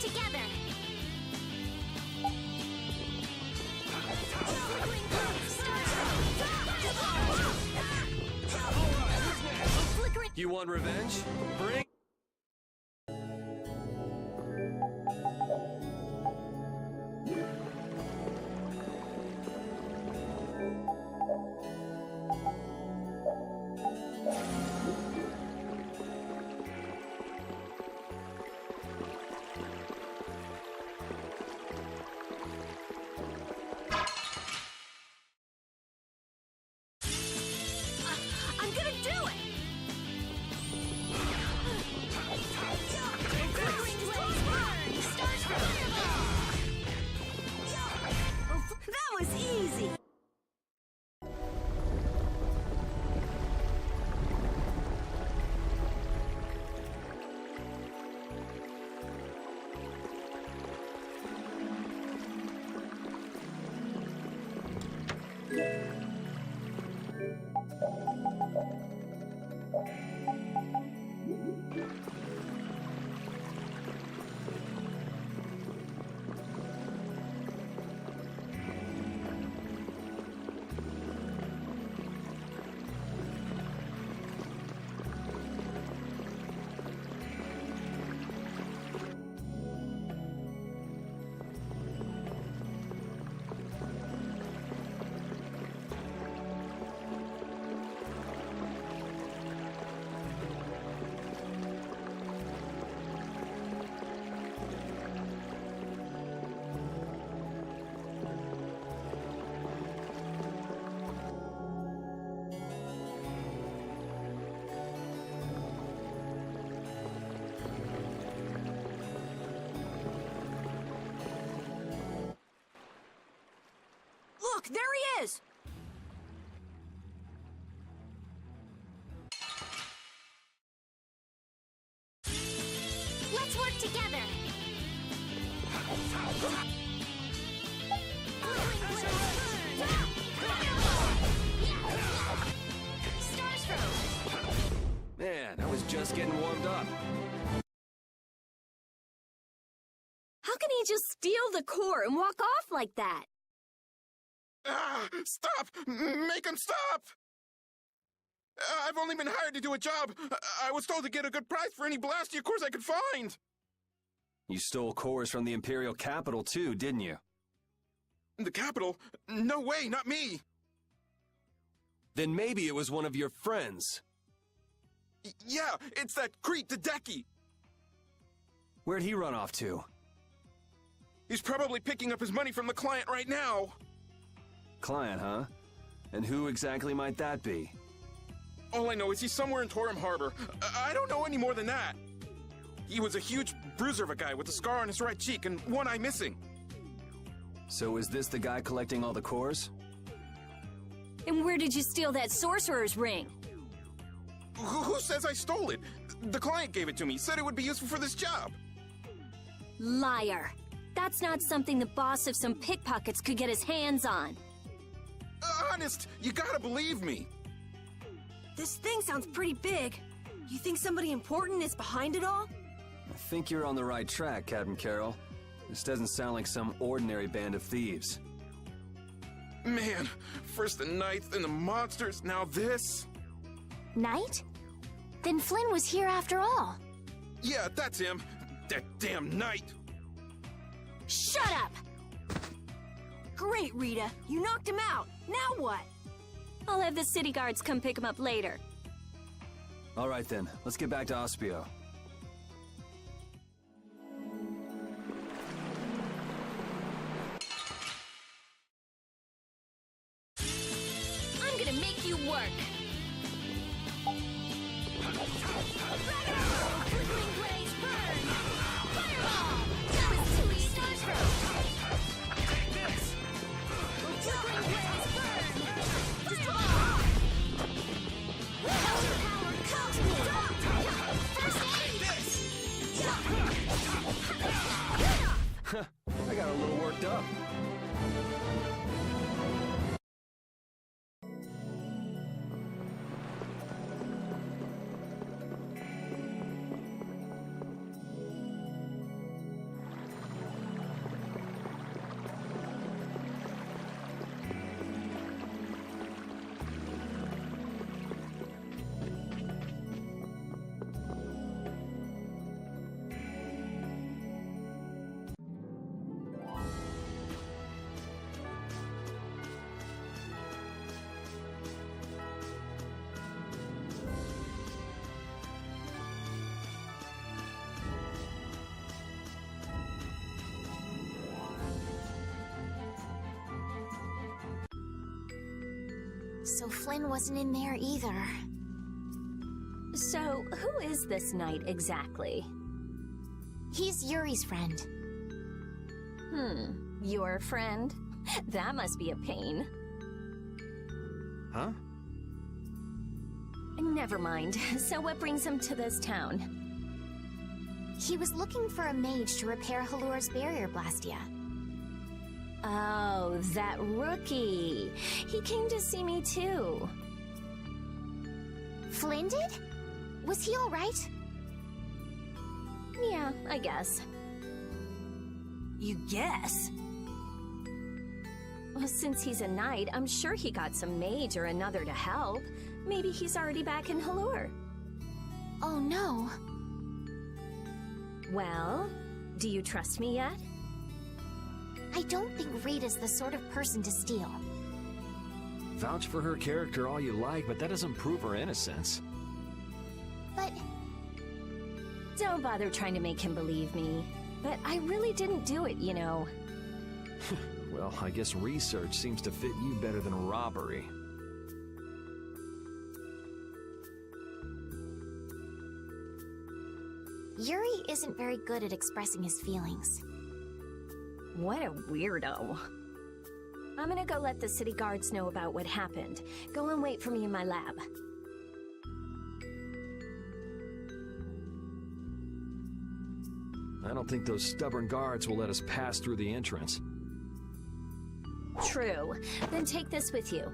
together. You want revenge? Bring... I'm gonna do it! That was easy! Look, there he is! Let's work together! Stars froze! Man, I was just getting warmed up. How can he just steal the core and walk off like that? Ah! Stop! Make him stop! I've only been hired to do a job. I was told to get a good price for any Blastia cores I could find. You stole cores from the Imperial capital too, didn't you? The capital? No way, not me. Then maybe it was one of your friends. Yeah, it's that Crete Tadeki. Where'd he run off to? He's probably picking up his money from the client right now. Client, huh? And who exactly might that be? All I know is he's somewhere in Torum Harbor. I don't know any more than that. He was a huge bruiser of a guy with a scar on his right cheek and one eye missing. So is this the guy collecting all the cores? And where did you steal that sorcerer's ring? Who says I stole it? The client gave it to me, said it would be useful for this job. Liar. That's not something the boss of some pickpockets could get his hands on. Honest, you gotta believe me. This thing sounds pretty big. You think somebody important is behind it all? I think you're on the right track, Captain Carroll. This doesn't sound like some ordinary band of thieves. Man, first the knights, then the monsters, now this. Knight? Then Flynn was here after all. Yeah, that's him. That damn knight. Shut up! Great, Rita. You knocked him out. Now what? I'll have the city guards come pick him up later. All right then, let's get back to Ospio. I'm gonna make you work. Flickering blaze burn! Fireball! That was too easy. Stars froze! Flickering blaze burn! Fireball! Elder power comes! First aid! I got a little worked up. So Flynn wasn't in there either. So, who is this knight exactly? He's Yuri's friend. Your friend? That must be a pain. Huh? Never mind. So what brings him to this town? He was looking for a mage to repair Halur's barrier blastia. Oh, that rookie. He came to see me too. Flynn did? Was he all right? Yeah, I guess. You guess? Well, since he's a knight, I'm sure he got some mage or another to help. Maybe he's already back in Halur. Oh no. Well, do you trust me yet? I don't think Rita's the sort of person to steal. Vouch for her character all you like, but that doesn't prove her innocence. But Don't bother trying to make him believe me. But I really didn't do it, you know. Well, I guess research seems to fit you better than robbery. Yuri isn't very good at expressing his feelings. What a weirdo. I'm gonna go let the city guards know about what happened. Go and wait for me in my lab. I don't think those stubborn guards will let us pass through the entrance. True. Then take this with you.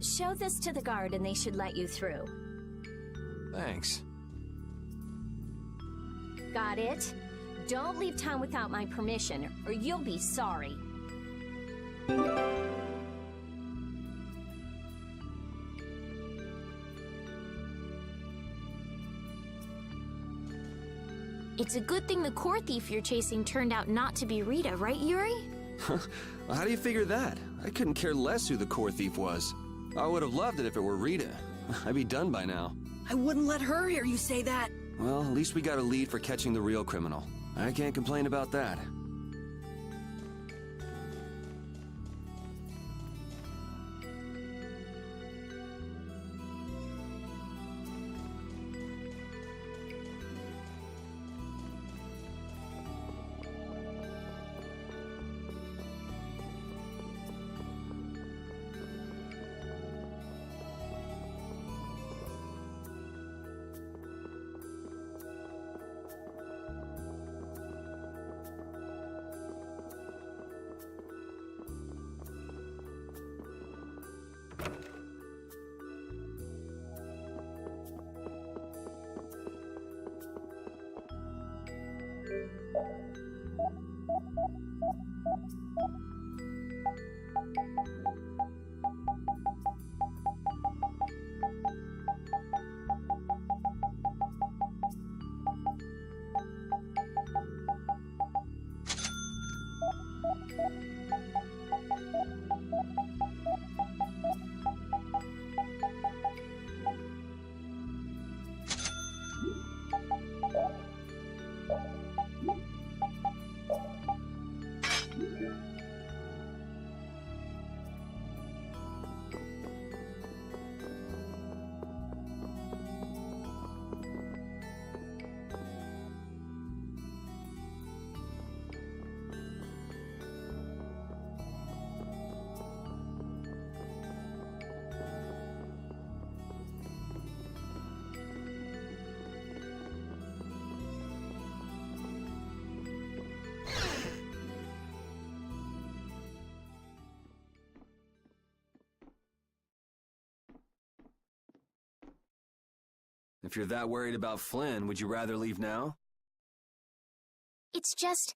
Show this to the guard and they should let you through. Thanks. Got it? Don't leave town without my permission, or you'll be sorry. It's a good thing the core thief you're chasing turned out not to be Rita, right, Yuri? Well, how do you figure that? I couldn't care less who the core thief was. I would have loved it if it were Rita. I'd be done by now. I wouldn't let her hear you say that. Well, at least we got a lead for catching the real criminal. I can't complain about that. If you're that worried about Flynn, would you rather leave now? It's just...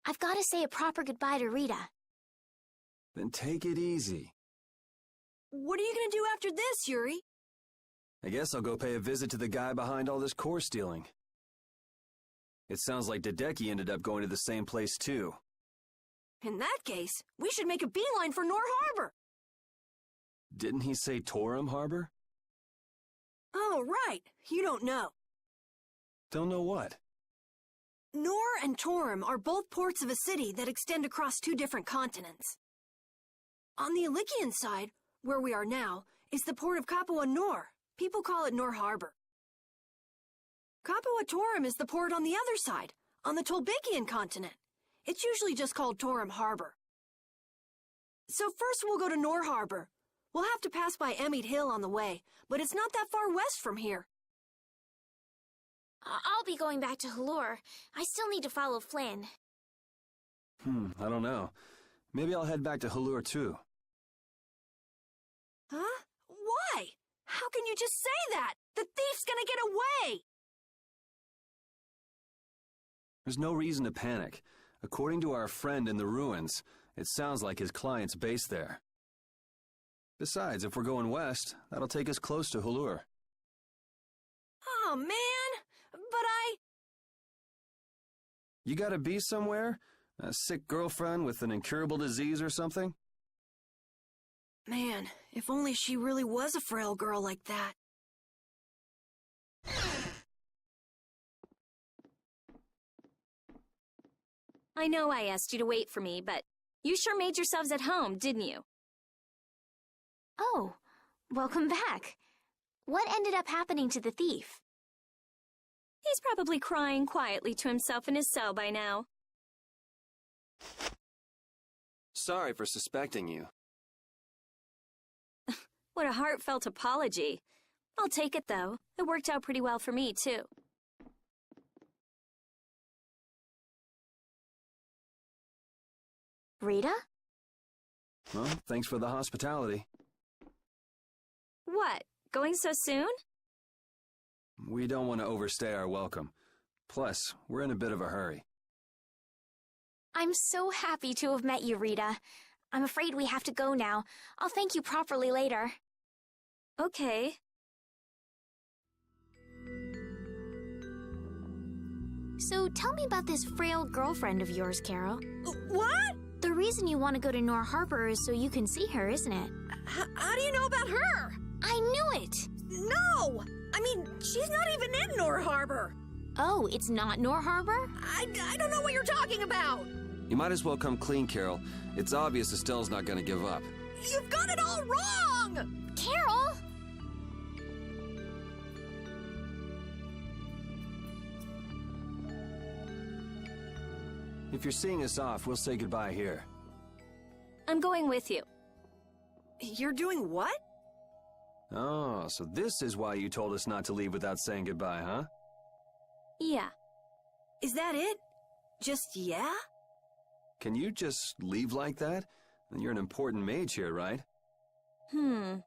I've got to say a proper goodbye to Rita. Then take it easy. What are you gonna do after this, Yuri? I guess I'll go pay a visit to the guy behind all this core stealing. It sounds like Hideki ended up going to the same place too. In that case, we should make a beeline for Nor Harbor. Didn't he say Torum Harbor? Oh, right. You don't know. Don't know what. Nor and Torum are both ports of a city that extend across two different continents. On the Ilikian side, where we are now, is the port of Capua Nor. People call it Nor Harbor. Capua Torum is the port on the other side, on the Tolbekian continent. It's usually just called Torum Harbor. So first we'll go to Nor Harbor. We'll have to pass by Emmett Hill on the way, but it's not that far west from here. I'll be going back to Halure. I still need to follow Flynn. I don't know. Maybe I'll head back to Halure too. Huh? Why? How can you just say that? The thief's gonna get away! There's no reason to panic. According to our friend in the ruins, it sounds like his client's based there. Besides, if we're going west, that'll take us close to Halure. Oh, man! But You gotta be somewhere? A sick girlfriend with an incurable disease or something? Man, if only she really was a frail girl like that. I know I asked you to wait for me, but you sure made yourselves at home, didn't you? Oh, welcome back. What ended up happening to the thief? He's probably crying quietly to himself in his cell by now. Sorry for suspecting you. What a heartfelt apology. I'll take it, though. It worked out pretty well for me, too. Rita? Well, thanks for the hospitality. What? Going so soon? We don't want to overstay our welcome. Plus, we're in a bit of a hurry. I'm so happy to have met you, Rita. I'm afraid we have to go now. I'll thank you properly later. Okay. So tell me about this frail girlfriend of yours, Carol. What? The reason you want to go to Nor Harbor is so you can see her, isn't it? How do you know about her? I knew it! No! I mean, she's not even in Nor Harbor. Oh, it's not Nor Harbor? I don't know what you're talking about. You might as well come clean, Carol. It's obvious Estelle's not gonna give up. You've got it all wrong! Carol! If you're seeing us off, we'll say goodbye here. I'm going with you. You're doing what? Oh, so this is why you told us not to leave without saying goodbye, huh? Yeah. Is that it? Just yeah? Can you just leave like that? You're an important mage here, right? I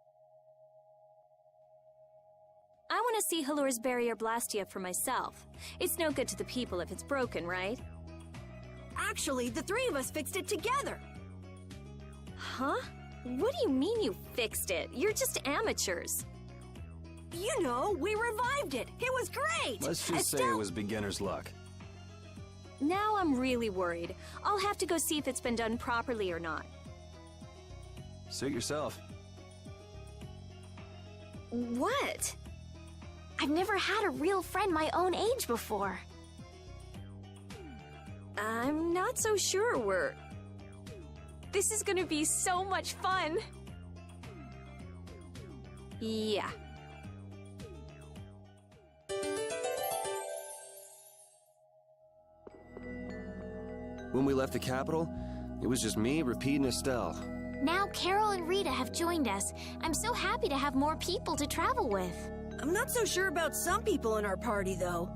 want to see Halure's barrier Blastia for myself. It's no good to the people if it's broken, right? Actually, the three of us fixed it together. Huh? What do you mean you fixed it? You're just amateurs. You know, we revived it. It was great. Let's just say it was beginner's luck. Now I'm really worried. I'll have to go see if it's been done properly or not. Suit yourself. What? I've never had a real friend my own age before. I'm not so sure This is gonna be so much fun! Yeah. When we left the capital, it was just me, Repeat, and Estelle. Now Carol and Rita have joined us. I'm so happy to have more people to travel with. I'm not so sure about some people in our party, though.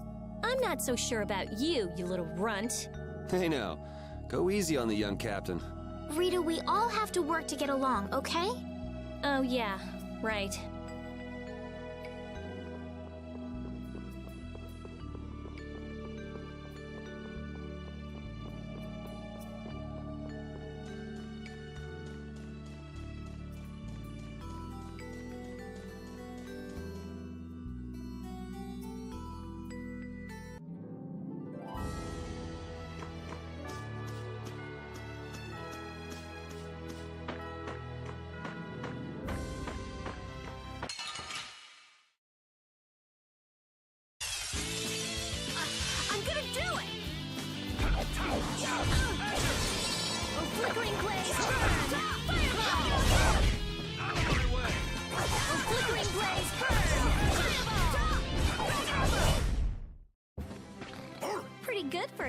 I'm not so sure about you, you little runt. Hey now, go easy on the young captain. Rita, we all have to work to get along, okay? Oh yeah, right.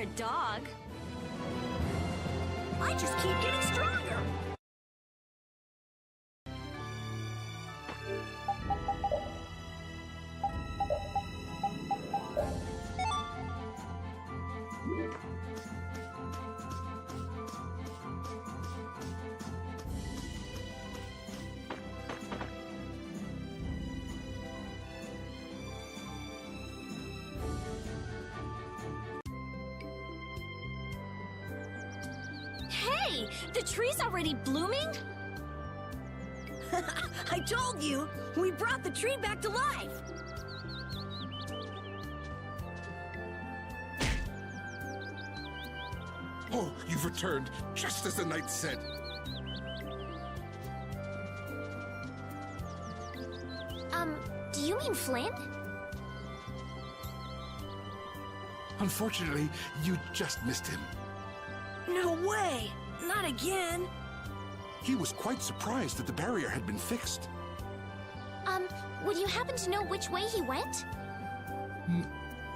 a dog. I just keep getting stronger. Hey, the tree's already blooming? I told you, we brought the tree back to life. Oh, you've returned, just as the knight said. Do you mean Flynn? Unfortunately, you just missed him. No way, not again. He was quite surprised that the barrier had been fixed. Would you happen to know which way he went?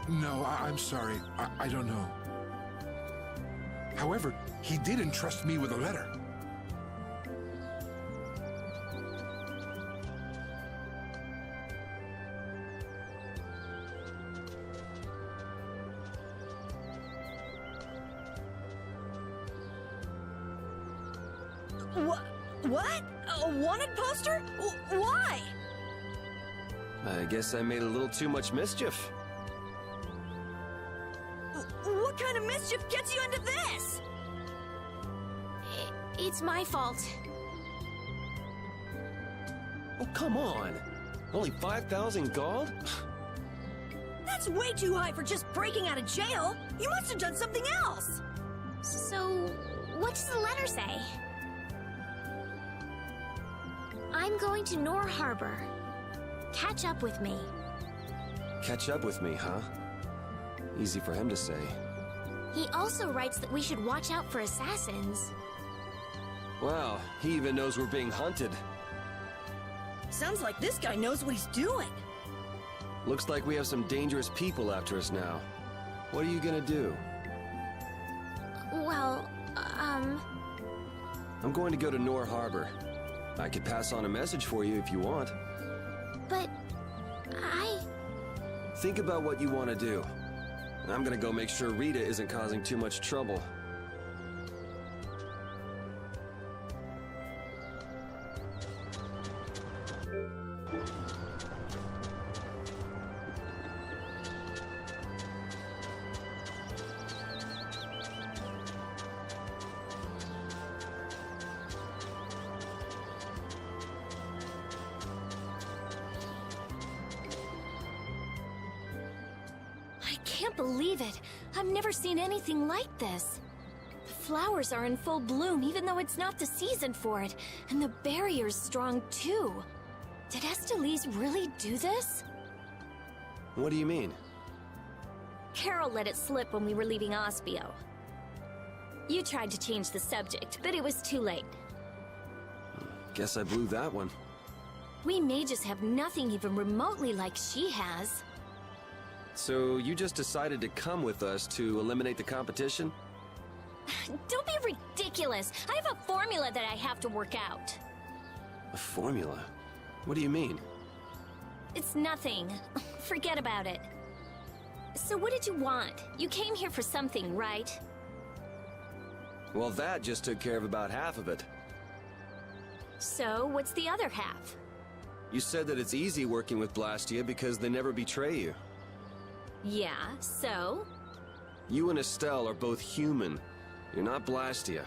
No, I'm sorry. I don't know. However, he did entrust me with a letter. What? A wanted poster? Why? I guess I made a little too much mischief. What kind of mischief gets you into this? It's my fault. Oh, come on. Only 5,000 gold? That's way too high for just breaking out of jail. You must have done something else. So, what does the letter say? I'm going to Nor Harbor. Catch up with me. Catch up with me, huh? Easy for him to say. He also writes that we should watch out for assassins. Wow, he even knows we're being hunted. Sounds like this guy knows what he's doing. Looks like we have some dangerous people after us now. What are you gonna do? Well, I'm going to go to Nor Harbor. I could pass on a message for you if you want. but Think about what you want to do. I'm gonna go make sure Rita isn't causing too much trouble. I can't believe it. I've never seen anything like this. The flowers are in full bloom even though it's not the season for it, and the barrier's strong too. Did Estelise really do this? What do you mean? Carol let it slip when we were leaving Ospio. You tried to change the subject, but it was too late. Guess I blew that one. We mages have nothing even remotely like she has. So you just decided to come with us to eliminate the competition? Don't be ridiculous! I have a formula that I have to work out. A formula? What do you mean? It's nothing. Forget about it. So what did you want? You came here for something, right? Well, that just took care of about half of it. So what's the other half? You said that it's easy working with Blastia because they never betray you. Yeah, so? You and Estelle are both human. You're not Blastia.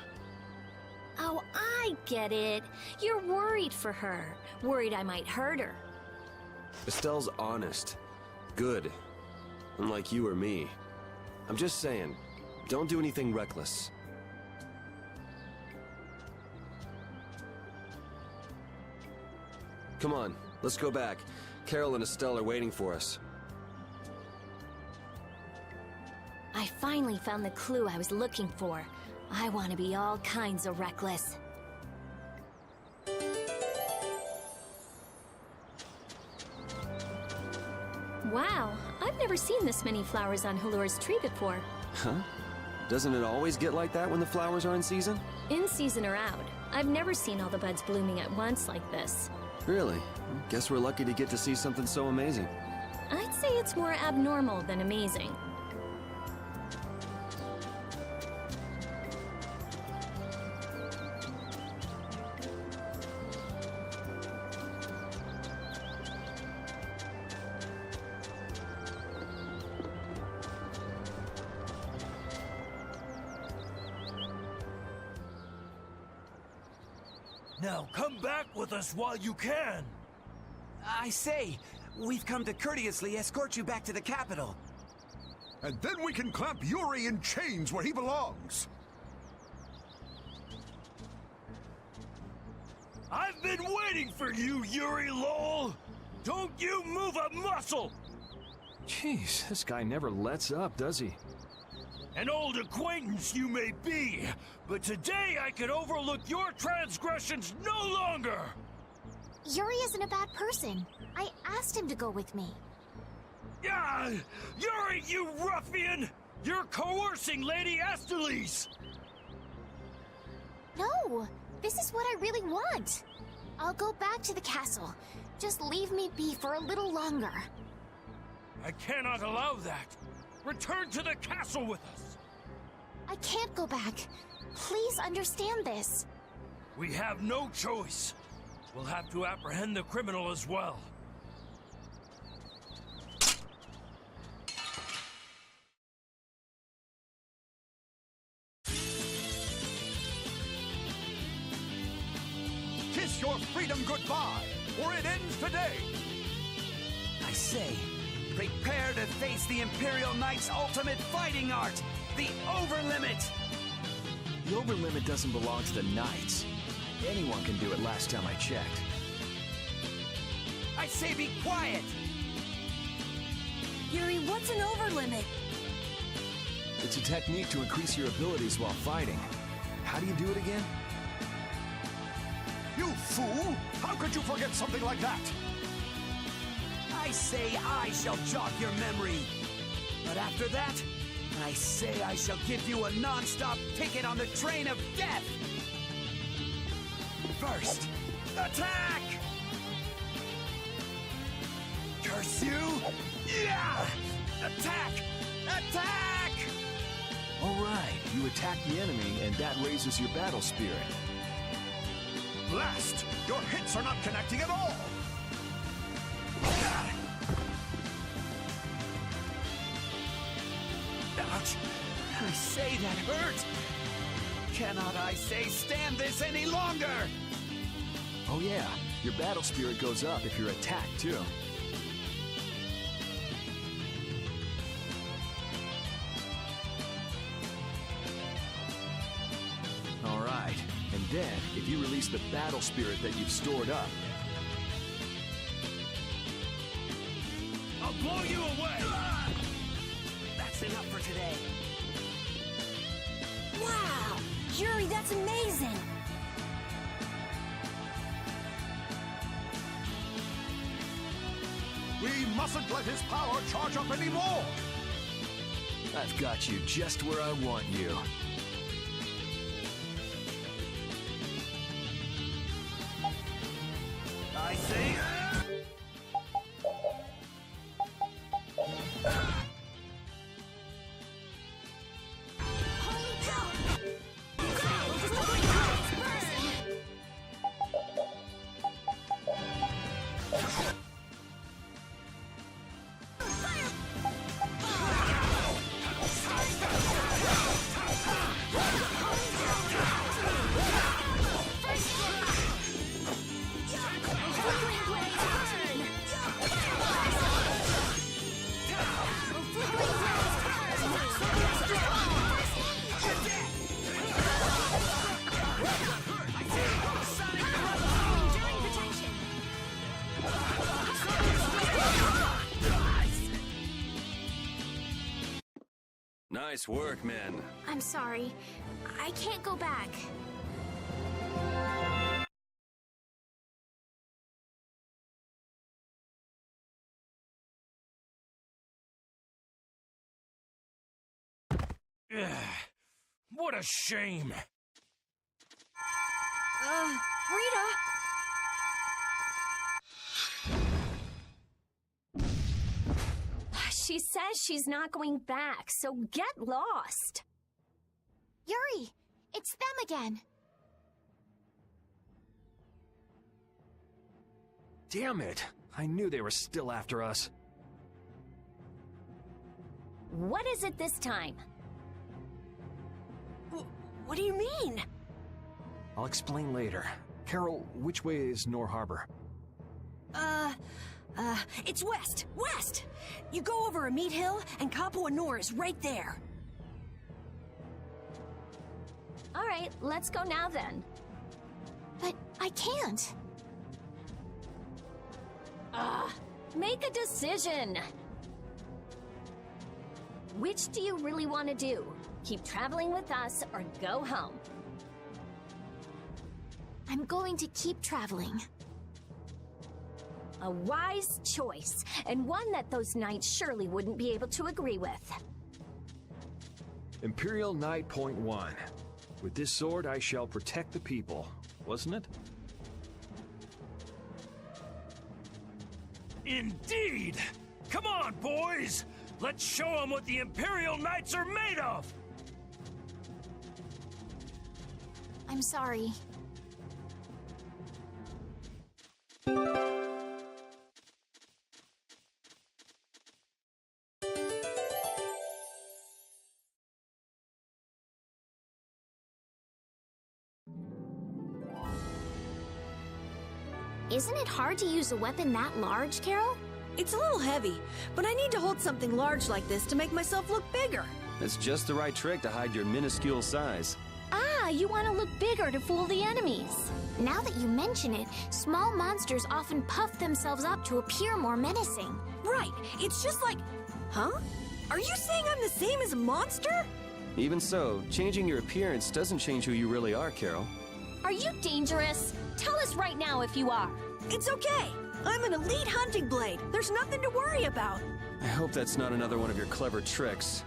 Oh, I get it. You're worried for her. Worried I might hurt her. Estelle's honest. Good. Unlike you or me. I'm just saying, don't do anything reckless. Come on, let's go back. Carol and Estelle are waiting for us. I finally found the clue I was looking for. I want to be all kinds of reckless. Wow, I've never seen this many flowers on Halur's tree before. Huh? Doesn't it always get like that when the flowers are in season? In season or out, I've never seen all the buds blooming at once like this. Really? Guess we're lucky to get to see something so amazing. I'd say it's more abnormal than amazing. Now come back with us while you can! I say, we've come to courteously escort you back to the capital. And then we can clamp Yuri in chains where he belongs. I've been waiting for you, Yuri Lowell! Don't you move a muscle! Jeez, this guy never lets up, does he? An old acquaintance you may be, but today I can overlook your transgressions no longer! Yuri isn't a bad person. I asked him to go with me. Ah, Yuri, you ruffian! You're coercing Lady Astalis! No, this is what I really want. I'll go back to the castle. Just leave me be for a little longer. I cannot allow that! Return to the castle with us! I can't go back. Please understand this. We have no choice. We'll have to apprehend the criminal as well. Kiss your freedom goodbye, or it ends today. I say, prepare to face the Imperial Knight's ultimate fighting art, the Overlimit! The Overlimit doesn't belong to the Knights. Anyone can do it last time I checked. I say be quiet! Yuri, what's an overlimit? It's a technique to increase your abilities while fighting. How do you do it again? You fool! How could you forget something like that? I say I shall jog your memory. But after that, I say I shall give you a non-stop ticket on the train of death! First, attack! Curse you! Yeah! Attack! Attack! All right, you attack the enemy, and that raises your battle spirit. Blast! Your hits are not connecting at all! Ouch! I say that hurt! Cannot I say stand this any longer? Oh yeah, your battle spirit goes up if you're attacked too. All right, and then if you release the battle spirit that you've stored up, I'll blow you away! That's enough for today. Wow! Yuri, that's amazing! We mustn't let his power charge up anymore! I've got you just where I want you. I say... Nice work, men. I'm sorry. I can't go back. What a shame. Rita! She says she's not going back, so get lost. Yuri, it's them again. Damn it! I knew they were still after us. What is it this time? What do you mean? I'll explain later. Carol, which way is Nor Harbor? It's west! West! You go over a meat hill, and Kapua Nor is right there. All right, let's go now then. But I can't. Make a decision. Which do you really want to do? Keep traveling with us or go home? I'm going to keep traveling. A wise choice, and one that those knights surely wouldn't be able to agree with. Imperial Knight Point 1. With this sword I shall protect the people, wasn't it? Indeed! Come on, boys! Let's show them what the Imperial Knights are made of! I'm sorry. Isn't it hard to use a weapon that large, Carol? It's a little heavy, but I need to hold something large like this to make myself look bigger. It's just the right trick to hide your minuscule size. Ah, you want to look bigger to fool the enemies. Now that you mention it, small monsters often puff themselves up to appear more menacing. Right, it's just like... Huh? Are you saying I'm the same as a monster? Even so, changing your appearance doesn't change who you really are, Carol. Are you dangerous? Tell us right now if you are. It's okay. I'm an elite hunting blade. There's nothing to worry about. I hope that's not another one of your clever tricks.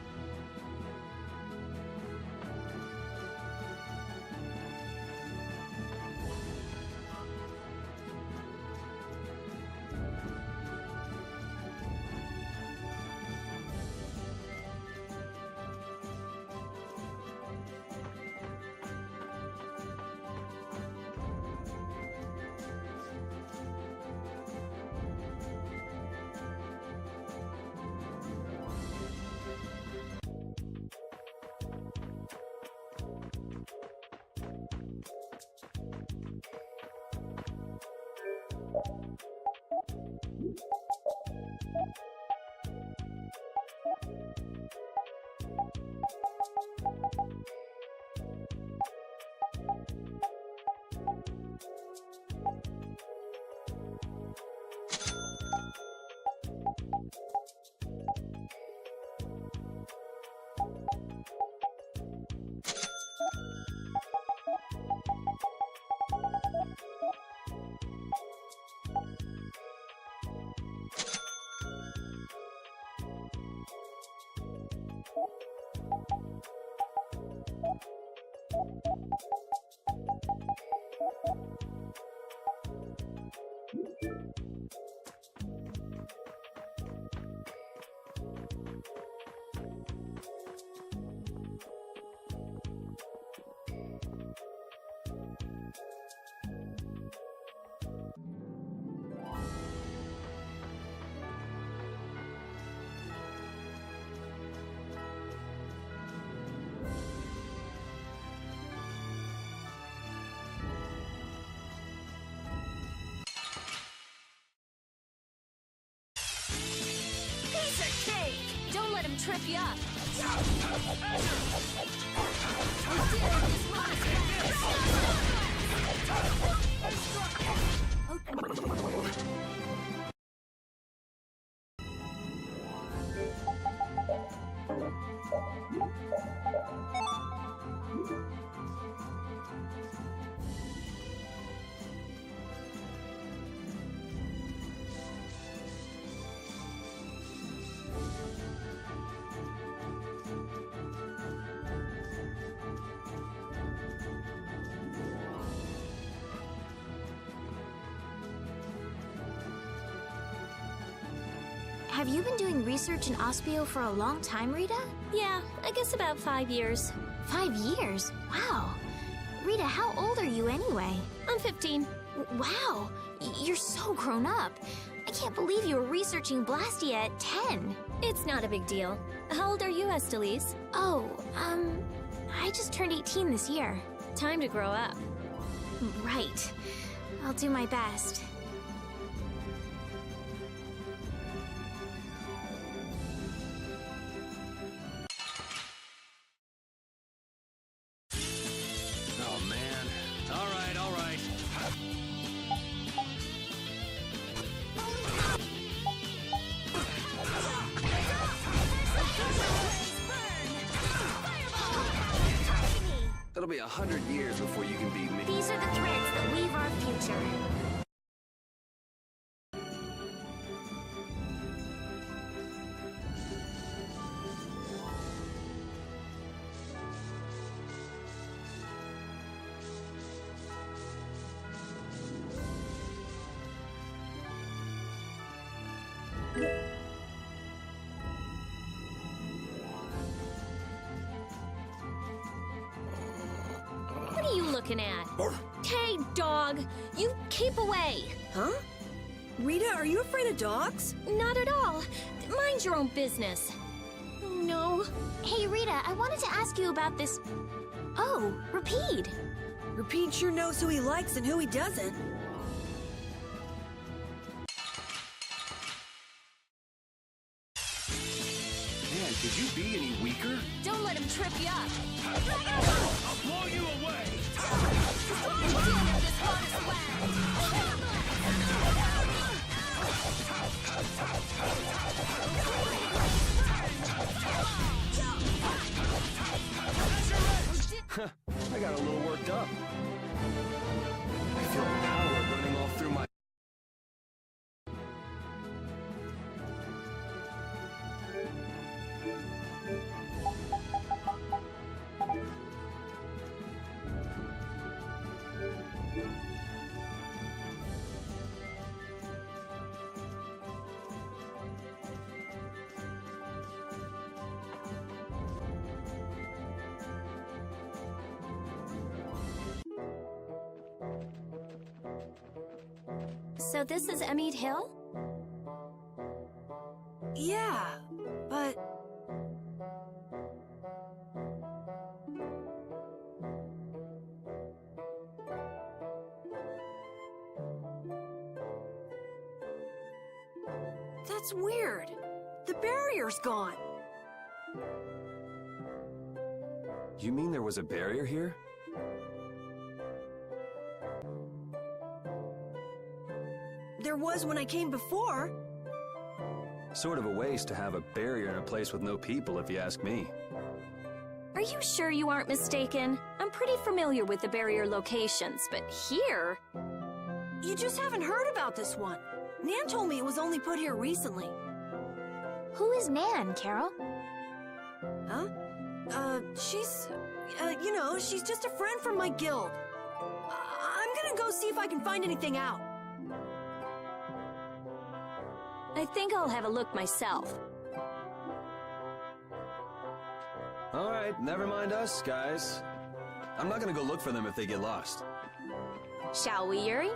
Don't let him trip you up. Have you been doing research in Ospio for a long time, Rita? Yeah, I guess about 5 years. 5 years? Wow. Rita, how old are you anyway? I'm 15. Wow, you're so grown up. I can't believe you were researching Blastia at 10. It's not a big deal. How old are you, Estelise? Oh, I just turned 18 this year. Time to grow up. Right. I'll do my best. Oh, man. All right, all right. It'll be 100 years before you can beat me. These are the threads that weave our future. What are you looking at? Hey, dog! You keep away! Huh? Rita, are you afraid of dogs? Not at all. Mind your own business. Oh, no. Hey, Rita, I wanted to ask you about this... Oh, Rapide. Rapide sure knows who he likes and who he doesn't. Man, could you be any weaker? Don't let him trip you up. I'll blow you away! I got a little worked up. I feel power running all through my... So this is Emmead Hill? Yeah, but... That's weird. The barrier's gone. You mean there was a barrier here? There was when I came before. Sort of a waste to have a barrier in a place with no people, if you ask me. Are you sure you aren't mistaken? I'm pretty familiar with the barrier locations, but here... You just haven't heard about this one. Nan told me it was only put here recently. Who is Nan, Carol? Huh? She's... you know, she's just a friend from my guild. I'm gonna go see if I can find anything out. I think I'll have a look myself. All right, never mind us, guys. I'm not gonna go look for them if they get lost. Shall we, Yuri?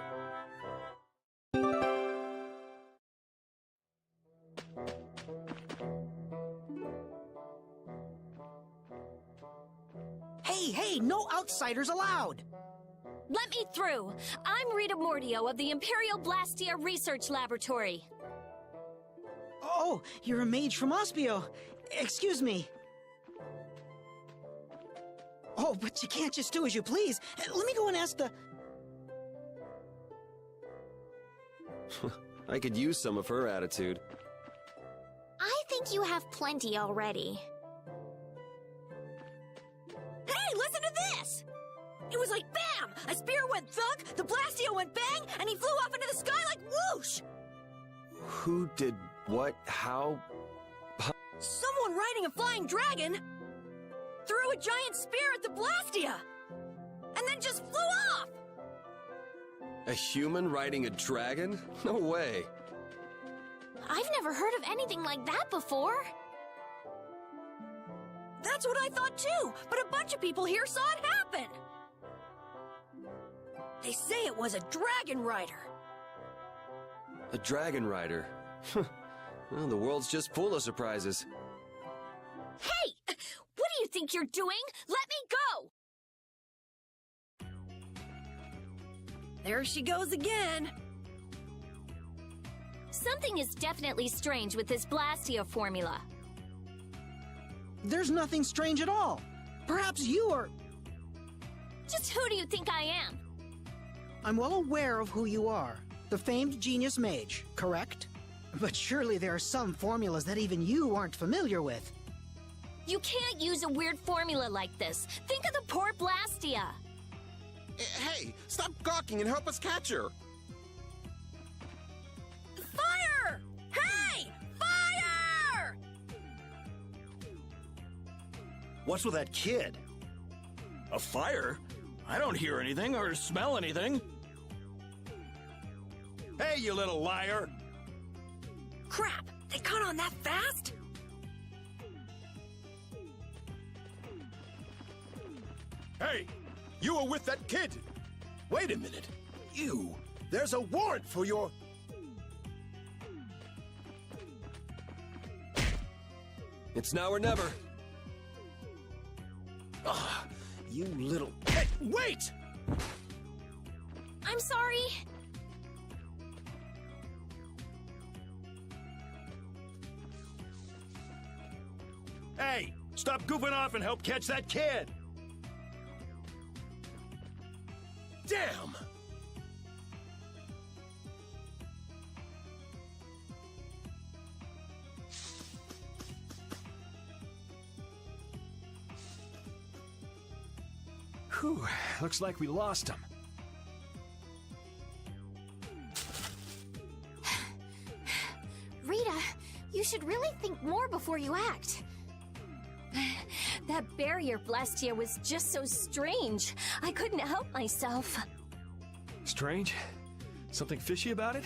Hey, no outsiders allowed! Let me through! I'm Rita Mordio of the Imperial Blastia Research Laboratory. Oh, you're a mage from Ospio. Excuse me. Oh, but you can't just do as you please. Let me go and ask the... I could use some of her attitude. I think you have plenty already. Hey, listen to this! It was like BAM! A spear went thunk, the Blastio went bang, and he flew off into the sky like whoosh! Who did what? How? Someone riding a flying dragon threw a giant spear at the Blastia! And then just flew off! A human riding a dragon? No way. I've never heard of anything like that before. That's what I thought too, but a bunch of people here saw it happen. They say it was a dragon rider. A dragon rider. Well, the world's just full of surprises. Hey! What do you think you're doing? Let me go! There she goes again. Something is definitely strange with this Blastia formula. There's nothing strange at all. Perhaps you are... Just who do you think I am? I'm well aware of who you are. The famed genius mage, correct? But surely there are some formulas that even you aren't familiar with. You can't use a weird formula like this. Think of the poor Blastia. Hey, stop gawking and help us catch her. Fire! Hey! Fire! What's with that kid? A fire? I don't hear anything or smell anything. Hey, you little liar! Crap! They caught on that fast? Hey, you were with that kid. Wait a minute. There's a warrant for your... It's now or never. Ah, you little... Hey, wait! I'm sorry. Hey, stop goofing off and help catch that kid! Damn! Whew, looks like we lost him. Rita, you should really think more before you act. That barrier Blastia was just so strange. I couldn't help myself. Strange? Something fishy about it?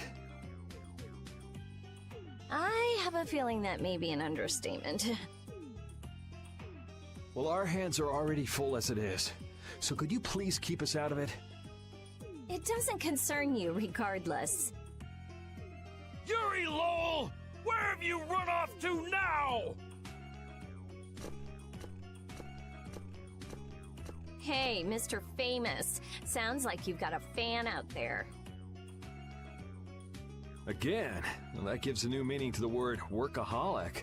I have a feeling that may be an understatement. Well, our hands are already full as it is. So could you please keep us out of it? It doesn't concern you regardless. Yuri Lowell! Where have you run off to now? Hey, Mr. Famous. Sounds like you've got a fan out there. Again? Well, that gives a new meaning to the word workaholic.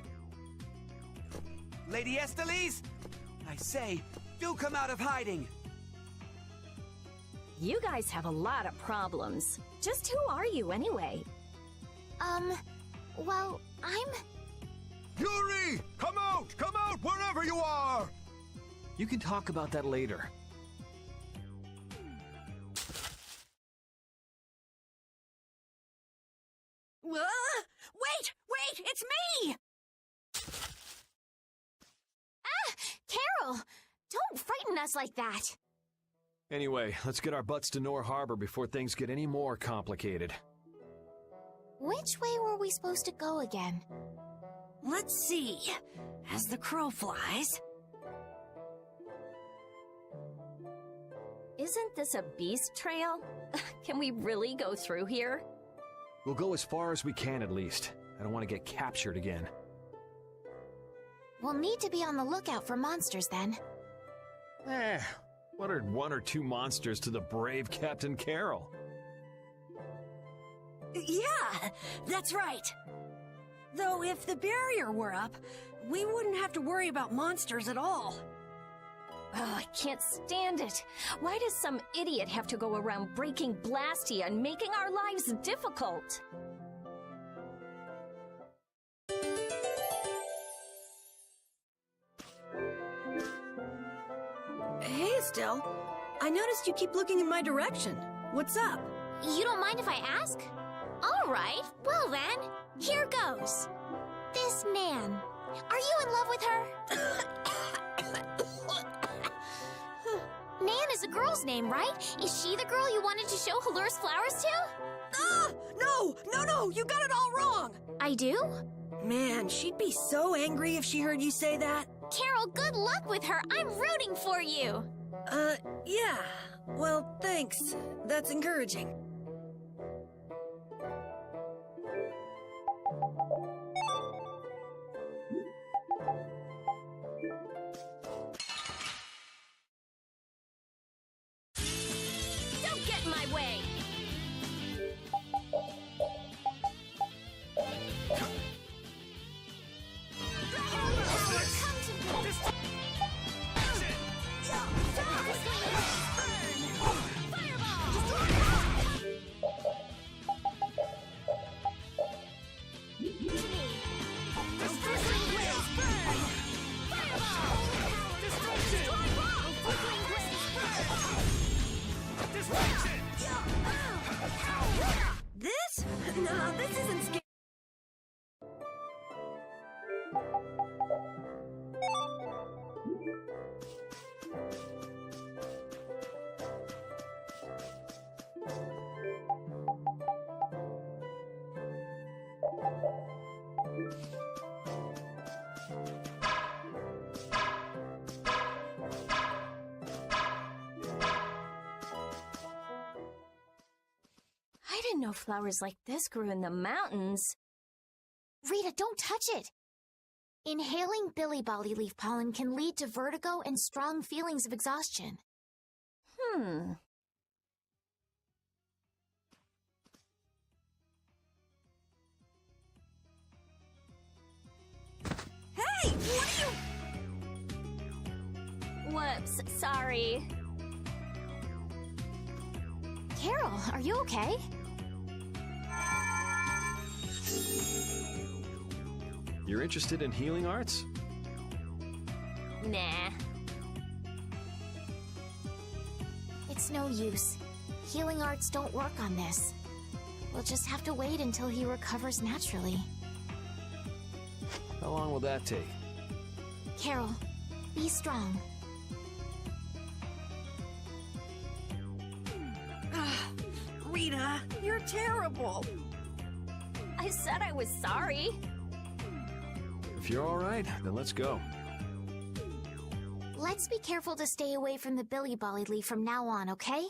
Lady Estelise, I say, do come out of hiding. You guys have a lot of problems. Just who are you anyway? Well, I'm... Yuri! Come out! Come out, wherever you are! You can talk about that later. Wait! It's me! Carol! Don't frighten us like that! Anyway, let's get our butts to Nor Harbor before things get any more complicated. Which way were we supposed to go again? Let's see. As the crow flies... Isn't this a beast trail? Can we really go through here? We'll go as far as we can at least. I don't want to get captured again. We'll need to be on the lookout for monsters then. What are one or two monsters to the brave Captain Carroll? Yeah, that's right. Though if the barrier were up, we wouldn't have to worry about monsters at all. Oh, I can't stand it. Why does some idiot have to go around breaking Blastia and making our lives difficult? Hey, Estelle. I noticed you keep looking in my direction. What's up? You don't mind if I ask? All right, well then, here goes. This Nan, are you in love with her? Nan is a girl's name, right? Is she the girl you wanted to show Halur's flowers to? Ah! No! You got it all wrong! I I do? Man, she'd be so angry if she heard you say that. Carol, good luck with her. I'm rooting for you. Yeah. Well, thanks. That's encouraging. Don't get in my way! This? No, this isn't scary. I didn't know flowers like this grew in the mountains. Rita, don't touch it. Inhaling billy bolly leaf pollen can lead to vertigo and strong feelings of exhaustion. Hey, what are you... Whoops, sorry. Carol, are you okay? You're interested in healing arts? Nah. It's no use. Healing arts don't work on this. We'll just have to wait until he recovers naturally. How long will that take? Carol, be strong. Rita, you're terrible. I said I was sorry. If you're all right, then let's go. Let's be careful to stay away from the billy bolly leaf from now on, okay?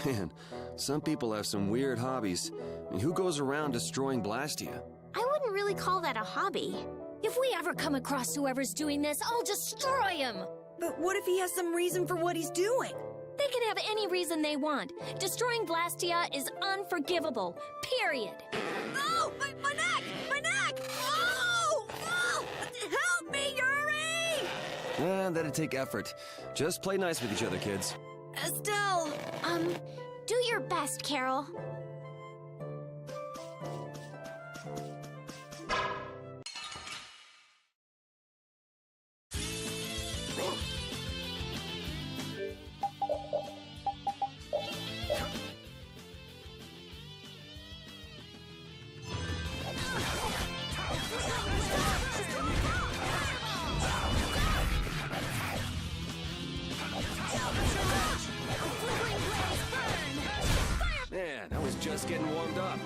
Man, some people have some weird hobbies. And who goes around destroying Blastia? I wouldn't really call that a hobby. If we ever come across whoever's doing this, I'll destroy him! But what if he has some reason for what he's doing? They can have any reason they want. Destroying Blastia is unforgivable. Period. Oh, my neck! My neck! Oh! Oh! Help me, Yuri! That'd take effort. Just play nice with each other, kids. Estelle! Do your best, Carol. Man, I was just getting warmed up.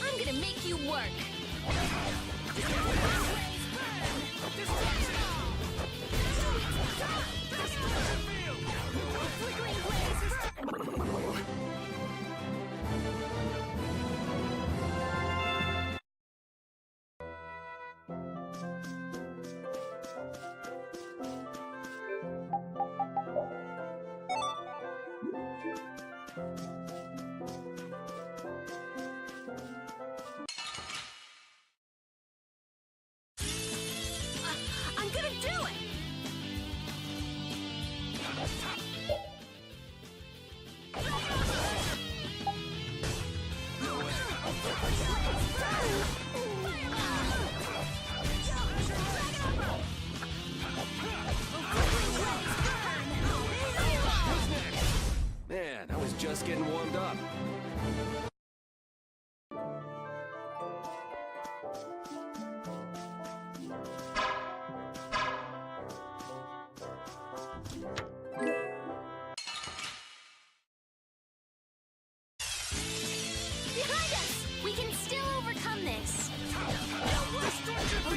I'm gonna make you work.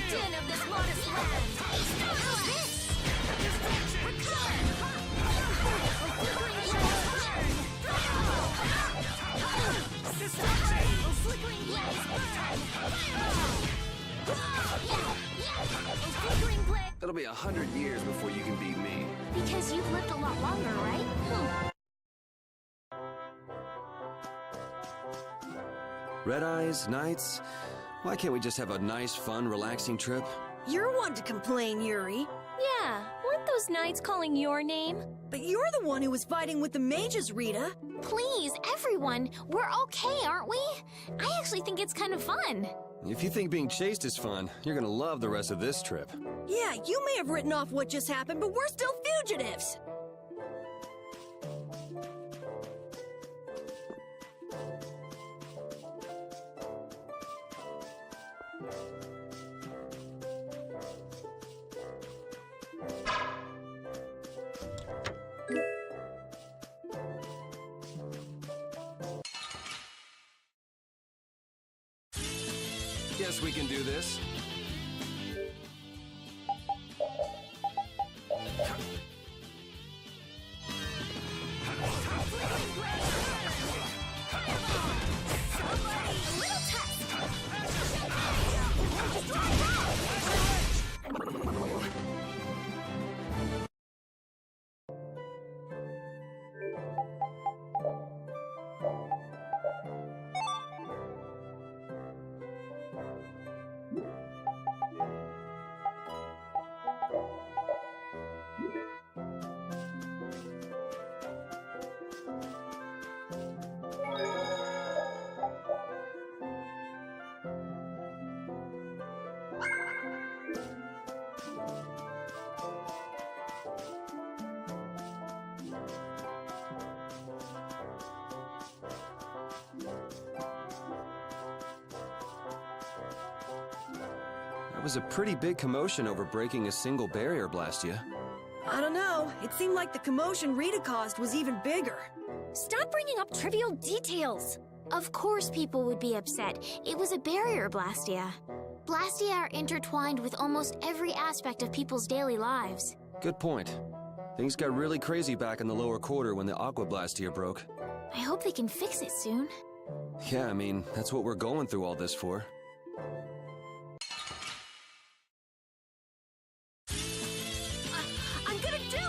din of this modest land. How's this? Flickering blaze, burn! Flickering blaze. It'll be 100 years before you can beat me. Because you've lived a lot longer, right? Red Eyes, Knights, why can't we just have a nice, fun, relaxing trip? You're one to complain, Yuri. Yeah, weren't those knights calling your name? But you're the one who was fighting with the mages, Rita. Please, everyone, we're okay, aren't we? I actually think it's kind of fun. If you think being chased is fun, you're gonna love the rest of this trip. Yeah, you may have written off what just happened, but we're still fugitives. Guess we can do this. That was a pretty big commotion over breaking a single barrier, Blastia. I don't know. It seemed like the commotion Rita caused was even bigger. Stop bringing up trivial details. Of course people would be upset. It was a barrier, Blastia. Blastia are intertwined with almost every aspect of people's daily lives. Good point. Things got really crazy back in the lower quarter when the Aqua Blastia broke. I hope they can fix it soon. Yeah, I mean, that's what we're going through all this for. I'm gonna do it!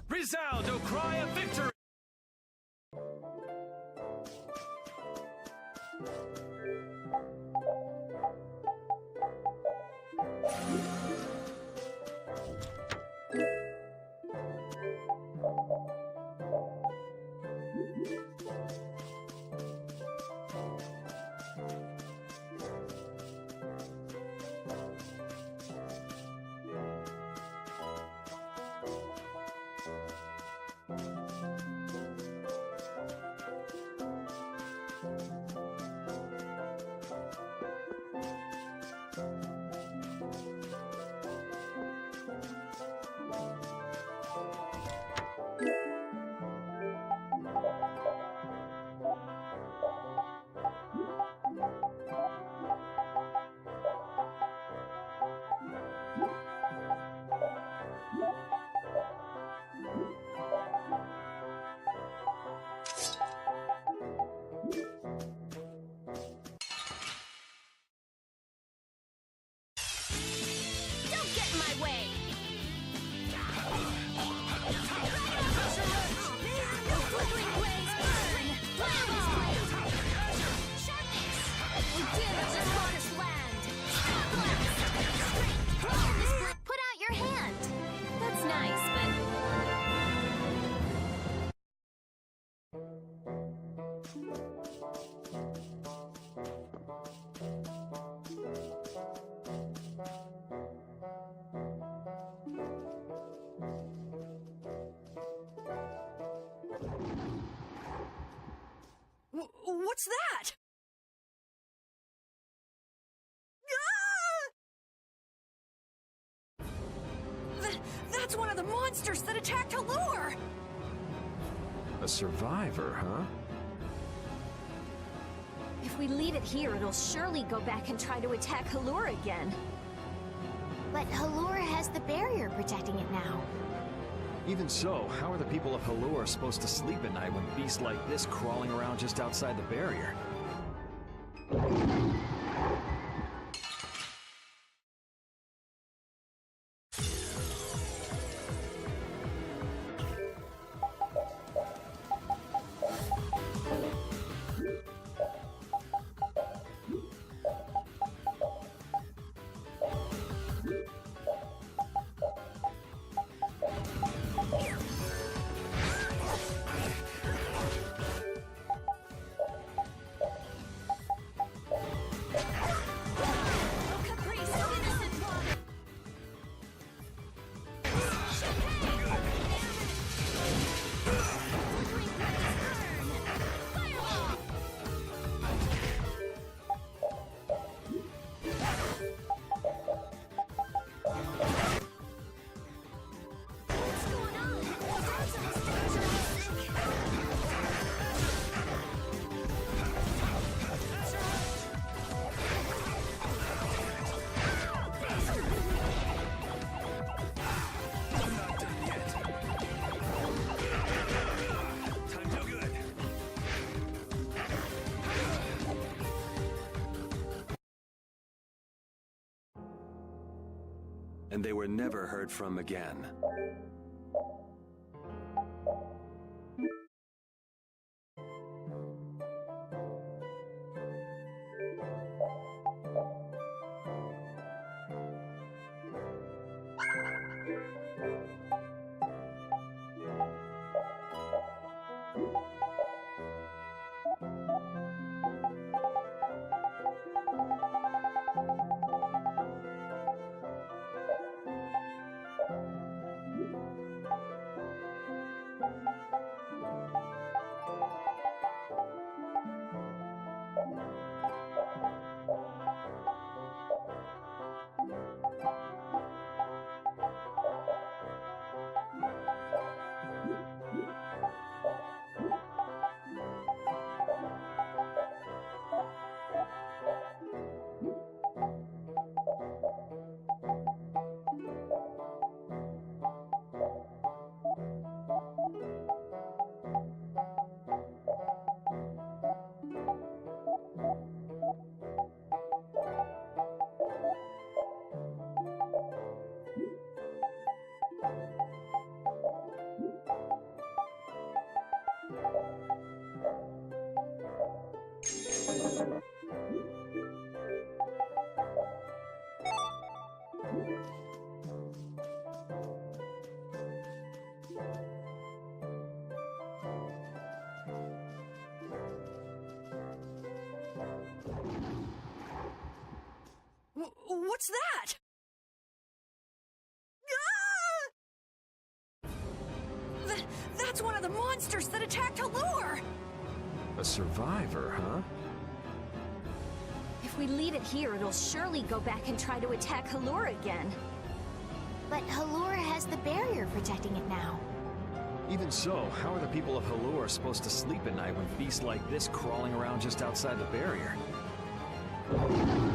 Resound, O cry of victory! What's that? Ah! That's one of the monsters that attacked Halure! A survivor, huh? If we leave it here, it'll surely go back and try to attack Halure again. But Halure has the barrier protecting it now. Even so, how are the people of Halure supposed to sleep at night when beasts like this crawling around just outside the barrier? And they were never heard from again. What's that? Ah! That's one of the monsters that attacked Halure! A survivor, huh? If we leave it here, it'll surely go back and try to attack Halure again. But Halure has the barrier protecting it now. Even so, how are the people of Halure supposed to sleep at night when beasts like this crawling around just outside the barrier? Little test!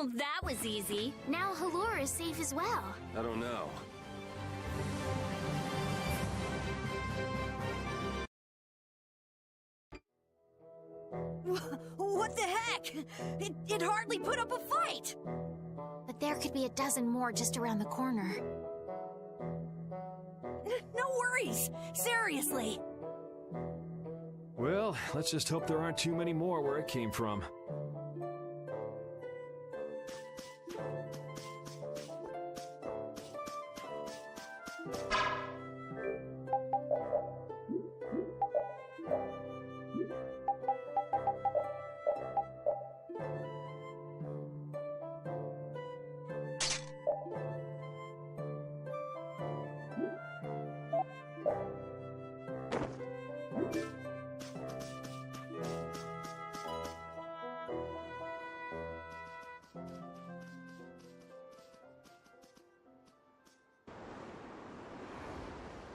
Well, that was easy. Now Halura is safe as well. I don't know. What the heck? It hardly put up a fight! But there could be a dozen more just around the corner. No worries! Seriously! Well, let's just hope there aren't too many more where it came from.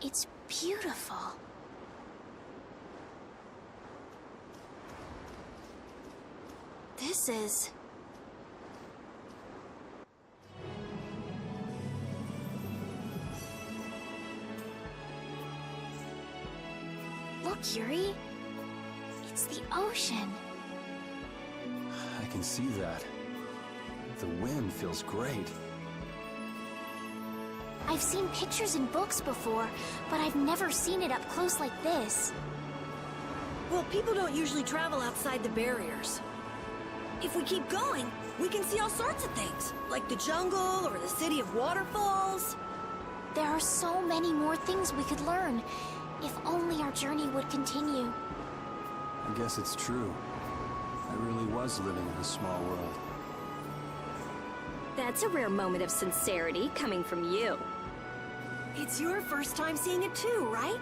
It's beautiful. This is... Look, Yuri. It's the ocean. I can see that. The wind feels great. I've seen pictures in books before, but I've never seen it up close like this. Well, people don't usually travel outside the barriers. If we keep going, we can see all sorts of things, like the jungle or the city of waterfalls. There are so many more things we could learn, if only our journey would continue. I guess it's true. I really was living in a small world. That's a rare moment of sincerity coming from you. It's your first time seeing it too, right?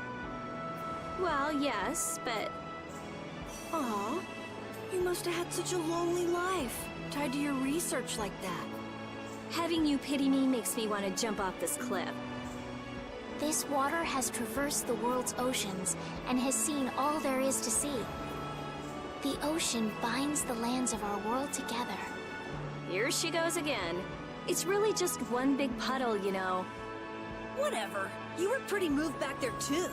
Well, yes, but... Aw, you must have had such a lonely life, tied to your research like that. Having you pity me makes me want to jump off this cliff. This water has traversed the world's oceans and has seen all there is to see. The ocean binds the lands of our world together. Here she goes again. It's really just one big puddle, you know. Whatever. You were pretty moved back there, too.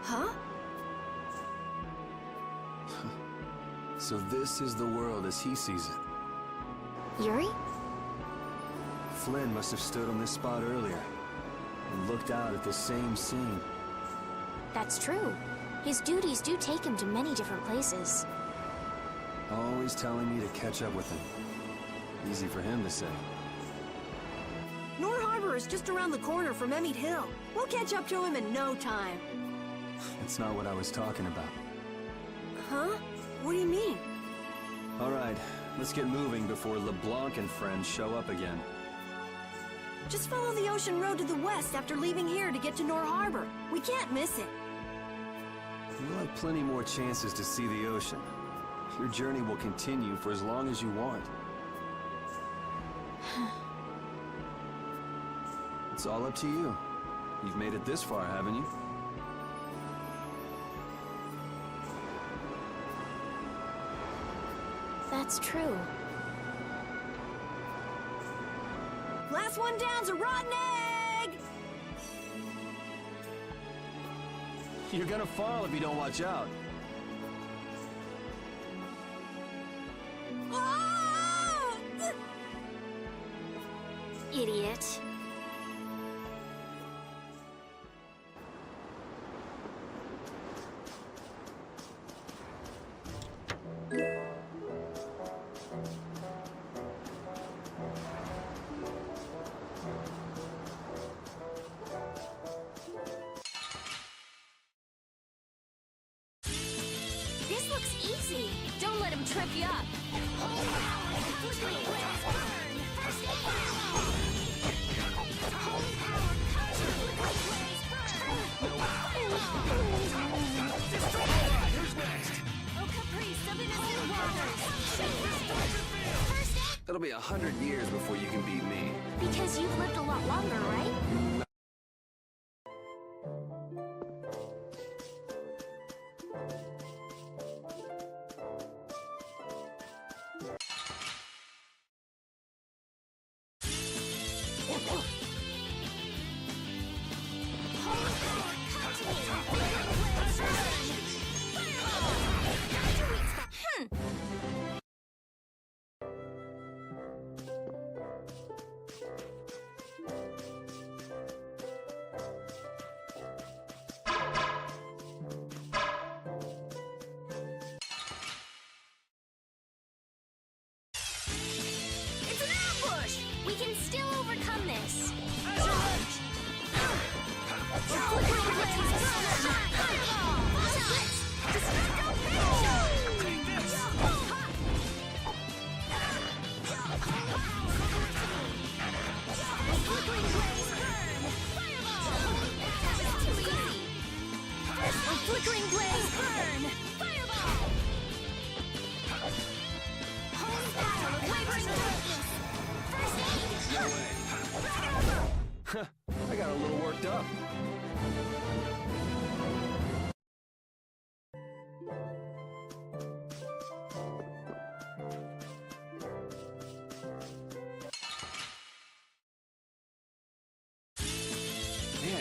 Huh? So this is the world as he sees it. Yuri? Flynn must have stood on this spot earlier and looked out at the same scene. That's true. His duties do take him to many different places. Always telling me to catch up with him. Easy for him to say. Nor Harbor is just around the corner from Emmett Hill. We'll catch up to him in no time. That's not what I was talking about. Huh? What do you mean? All right, let's get moving before LeBlanc and friends show up again. Just follow the ocean road to the west after leaving here to get to Nor Harbor. We can't miss it. You'll have plenty more chances to see the ocean. Your journey will continue for as long as you want. It's all up to you. You've made it this far, haven't you? That's true. Last one down's a rotten egg! You're gonna fall if you don't watch out. Oh! Idiot. This looks easy. Don't let him trip you up. It'll be 100 years before you can beat me. Because you've lived a lot longer, right?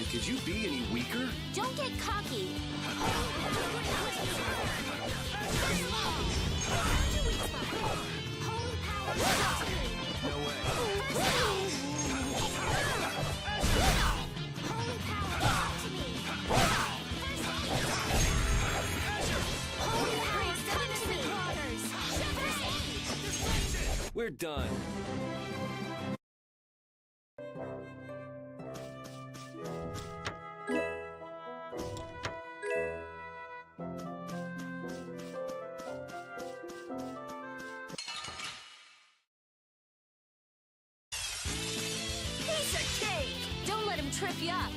Man, could you be any weaker? Don't get cocky. Holy power. No way. Holy power to me. Holy power come to me. We're done. Piece of cake! Don't let him trip you up.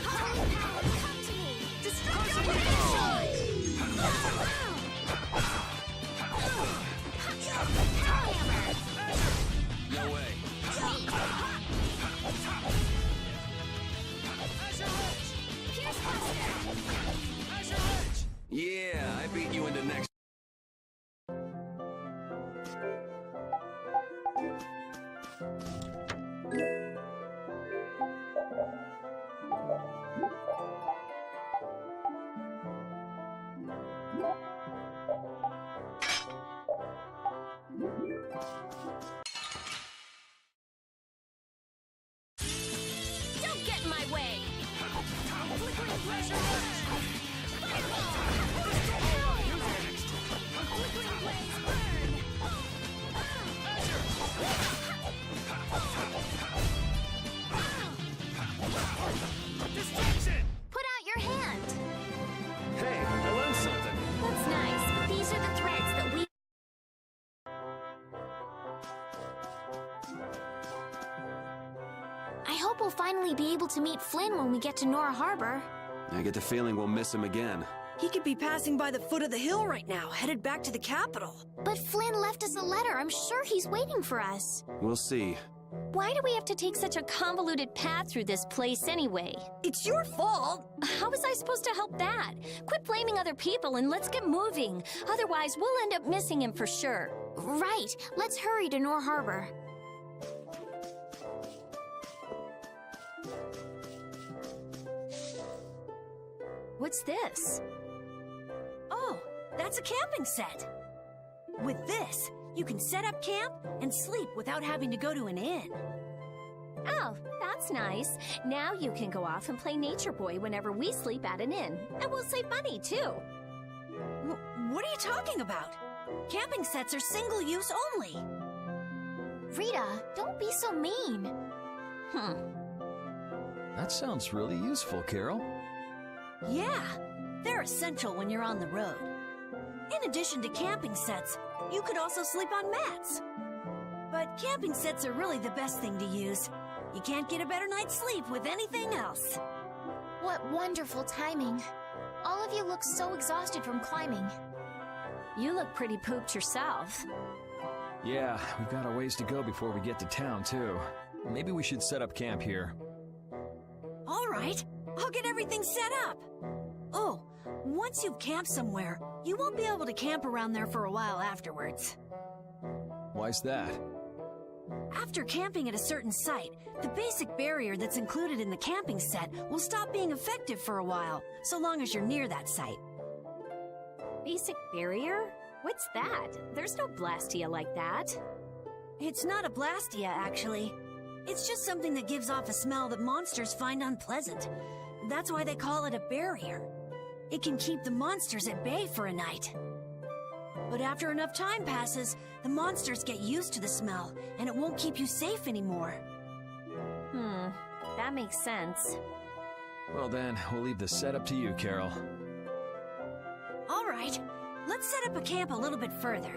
Holy power come to me. Destruction! No way. Yeah, I beat you into next. Don't get in my way! Flickering pressure. Fireball. Flickering blaze burn. Distraction! Put out your hand. Hey, I learned something. That's nice. These are the threads that we... I hope we'll finally be able to meet Flynn when we get to Nora Harbor. I get the feeling we'll miss him again. He could be passing by the foot of the hill right now, headed back to the capital. But Flynn left us a letter. I'm sure he's waiting for us. We'll see. Why do we have to take such a convoluted path through this place anyway? It's your fault. How was I supposed to help that? Quit blaming other people and let's get moving. Otherwise, we'll end up missing him for sure. Right. Let's hurry to Nora Harbor. What's this? Oh, that's a camping set. With this, you can set up camp and sleep without having to go to an inn. Oh, that's nice. Now you can go off and play Nature Boy whenever we sleep at an inn. And we'll save money, too. What are you talking about? Camping sets are single-use only. Rita, don't be so mean. That sounds really useful, Carol. Yeah, they're essential when you're on the road. In addition to camping sets, you could also sleep on mats. But camping sets are really the best thing to use. You can't get a better night's sleep with anything else. What wonderful timing. All of you look so exhausted from climbing. You look pretty pooped yourself. Yeah, we've got a ways to go before we get to town, too. Maybe we should set up camp here. All right, I'll get everything set up. Oh, once you've camped somewhere, you won't be able to camp around there for a while afterwards. Why's that? After camping at a certain site, the basic barrier that's included in the camping set will stop being effective for a while, so long as you're near that site. Basic barrier? What's that? There's no Blastia like that. It's not a Blastia, actually. It's just something that gives off a smell that monsters find unpleasant. That's why they call it a barrier. It can keep the monsters at bay for a night. But after enough time passes, the monsters get used to the smell, and it won't keep you safe anymore. That makes sense. Well then, we'll leave the setup to you, Carol. All right, let's set up a camp a little bit further.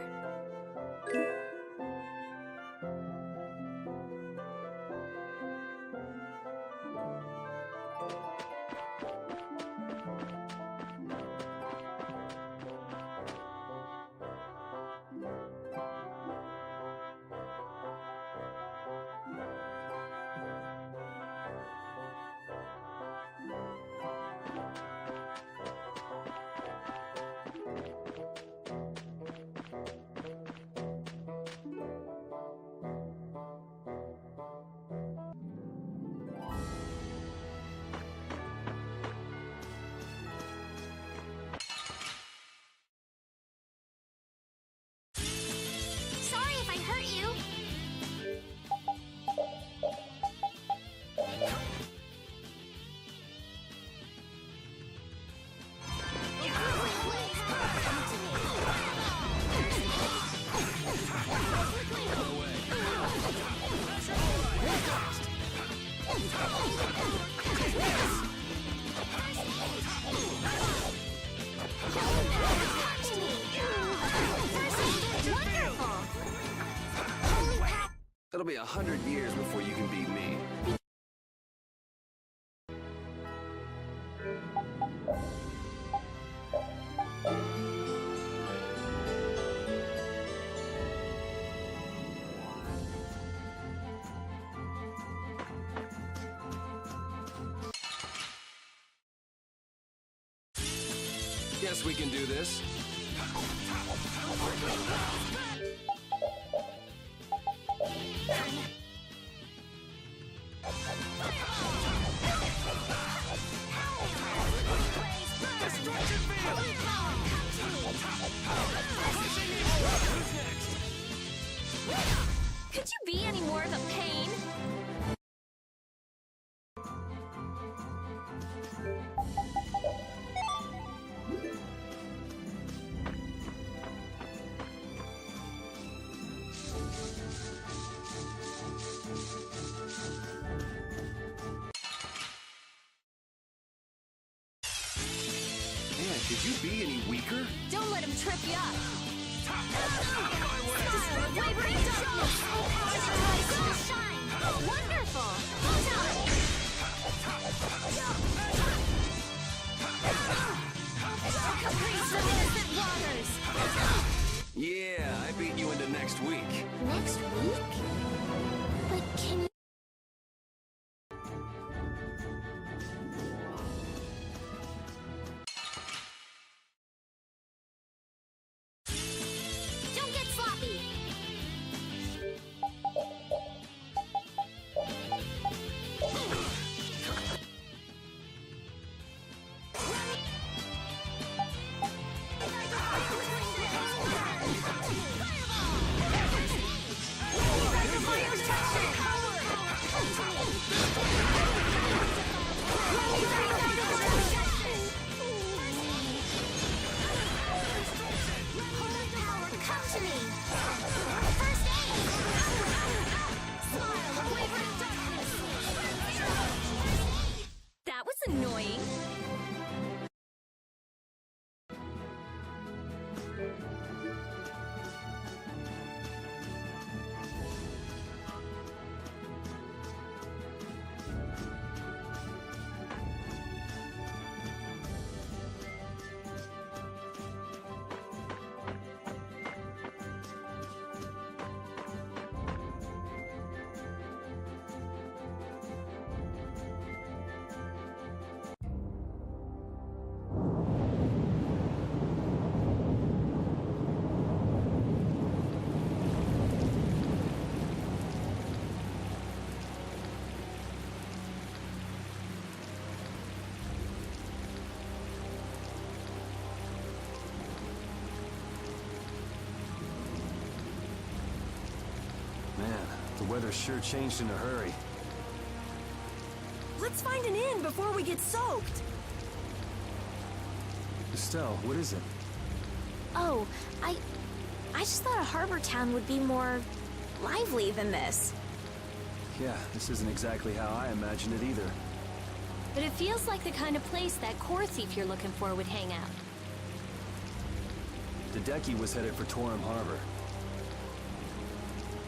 be 100 years before you can beat me. Guess we can do this. Could you be any more of a pain? Man, could you be any weaker? Don't let him trip you up. Wonderful! Caprice of innocent waters! Yeah, I beat you into next week. Next week? But can you... Don't get sloppy! That was annoying. Man, the weather sure changed in a hurry. Let's find an inn before we get soaked. Estelle, what is it? Oh, I just thought a harbor town would be more lively than this. Yeah, this isn't exactly how I imagined it either. But it feels like the kind of place that core thief you're looking for would hang out. Hideki was headed for Torim Harbor.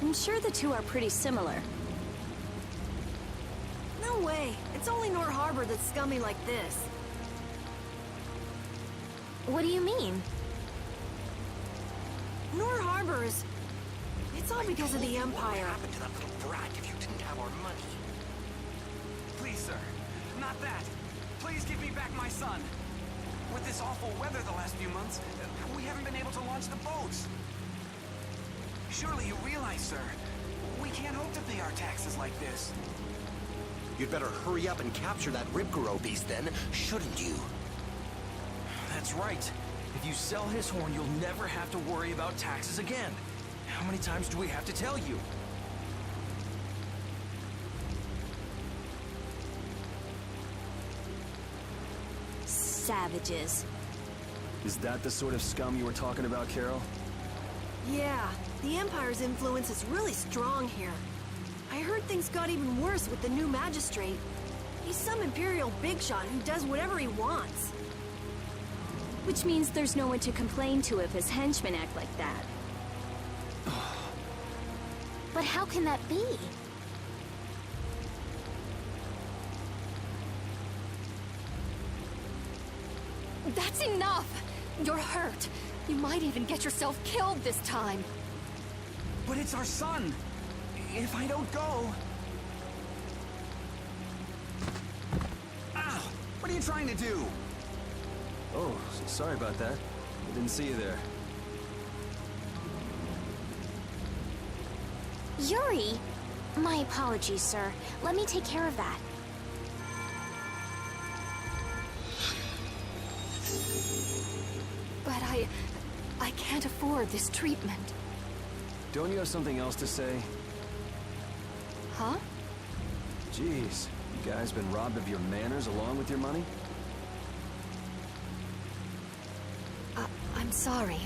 I'm sure the two are pretty similar. No way. It's only Nor Harbor that's scummy like this. What do you mean? Nor Harbor is... It's all because of the Empire. What happened to that little brat if you didn't have our money? Please, sir. Not that. Please give me back my son. With this awful weather the last few months, we haven't been able to launch the boats. Surely you realize, sir, we can't hope to pay our taxes like this. You'd better hurry up and capture that Ribgaro beast then, shouldn't you? That's right. If you sell his horn, you'll never have to worry about taxes again. How many times do we have to tell you? Savages. Is that the sort of scum you were talking about, Carol? Yeah, the Empire's influence is really strong here. I heard things got even worse with the new magistrate. He's some Imperial bigshot who does whatever he wants. Which means there's no one to complain to if his henchmen act like that. But how can that be? That's enough! You're hurt. You might even get yourself killed this time. But it's our son. If I don't go... Ow! What are you trying to do? Oh, sorry about that. I didn't see you there. Yuri! My apologies, sir. Let me take care of that. But I can't afford this treatment. Don't you have something else to say? Huh? Jeez, you guys been robbed of your manners along with your money? I'm sorry.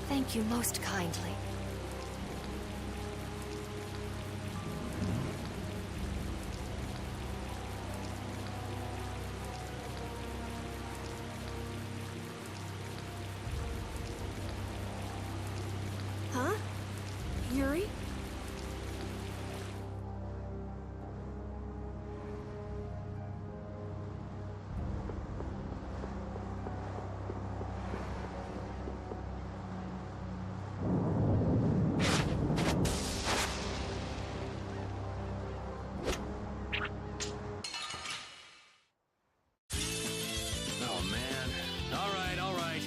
Thank you most kindly. Huh? Yuri? Oh, man. All right, all right.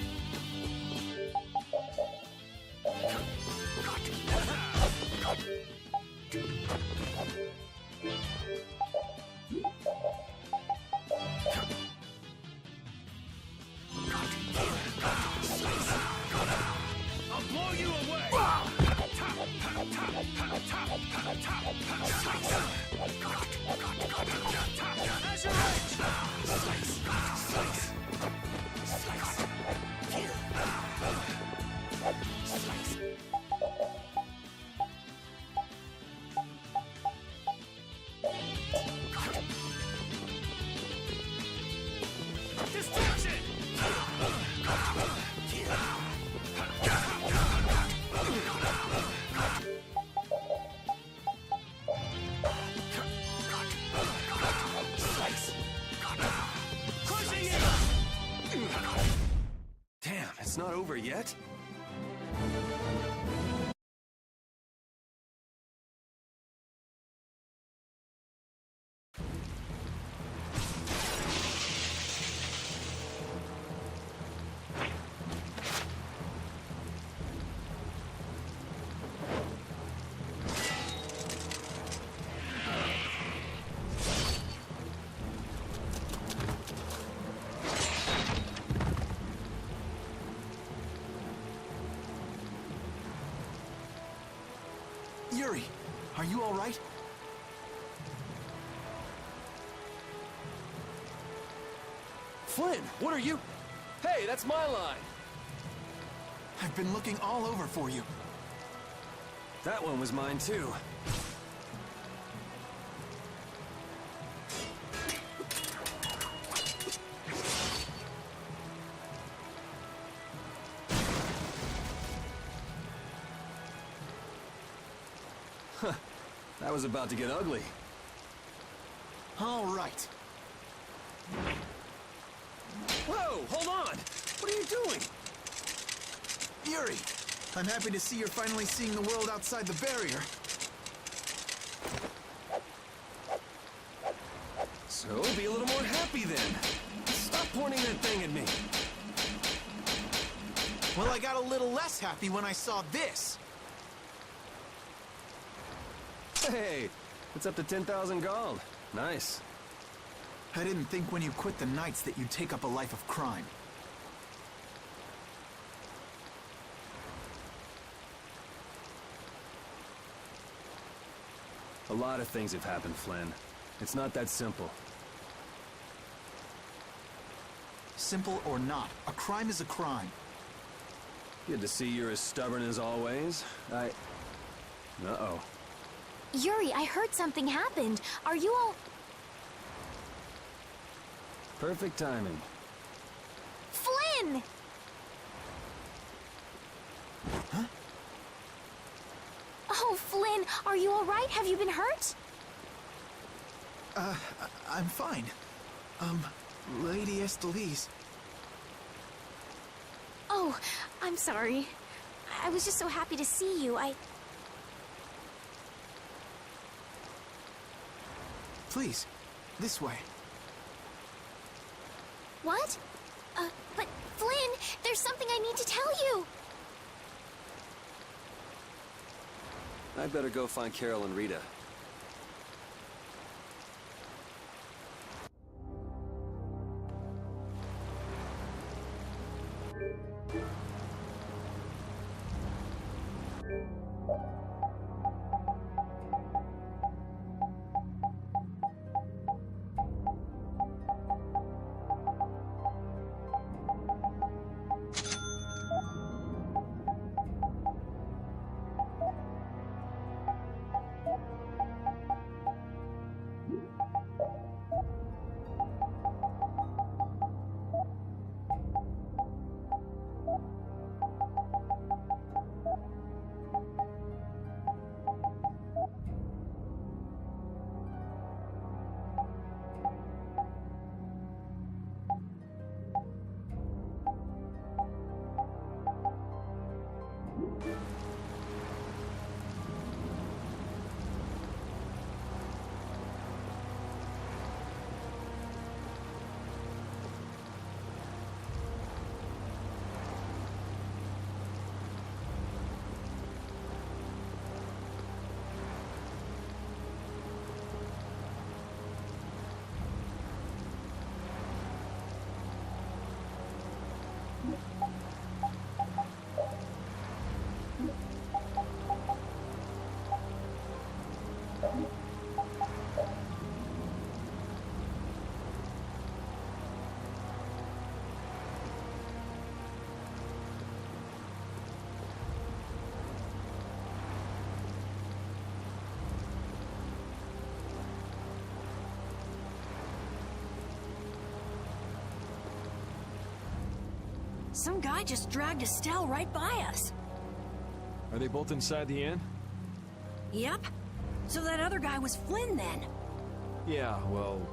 I'll blow you away! As you wish! Destruction! Crushing it! Damn, it's not over yet? Yuri, are you all right? Flynn, what are you... Hey, that's my line! I've been looking all over for you. That one was mine, too. Huh. That was about to get ugly. All right. Whoa, hold on! What are you doing? Yuri, I'm happy to see you're finally seeing the world outside the barrier. So, be a little more happy then. Stop pointing that thing at me. Well, I got a little less happy when I saw this. Hey, it's up to 10,000 gold. Nice. I didn't think when you quit the Knights that you'd take up a life of crime. A lot of things have happened, Flynn. It's not that simple. Simple or not, a crime is a crime. Good to see you're as stubborn as always. Uh-oh. Yuri, I heard something happened. Are you all... Perfect timing. Flynn! Huh? Oh Oh, Flynn, are you all right? Have you been hurt? I'm fine. Lady Estelise. Oh, I'm sorry. I was just so happy to see you. Please, this way. What? But Flynn, there's something I need to tell you. I'd better go find Carol and Rita. Some guy just dragged Estelle right by us. Are they both inside the inn? Yep. So that other guy was Flynn then. Yeah, well...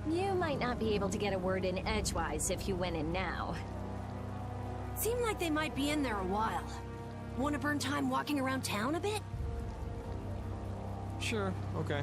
You might not be able to get a word in edgewise if you went in now. Seemed like they might be in there a while. Want to burn time walking around town a bit? Sure, okay.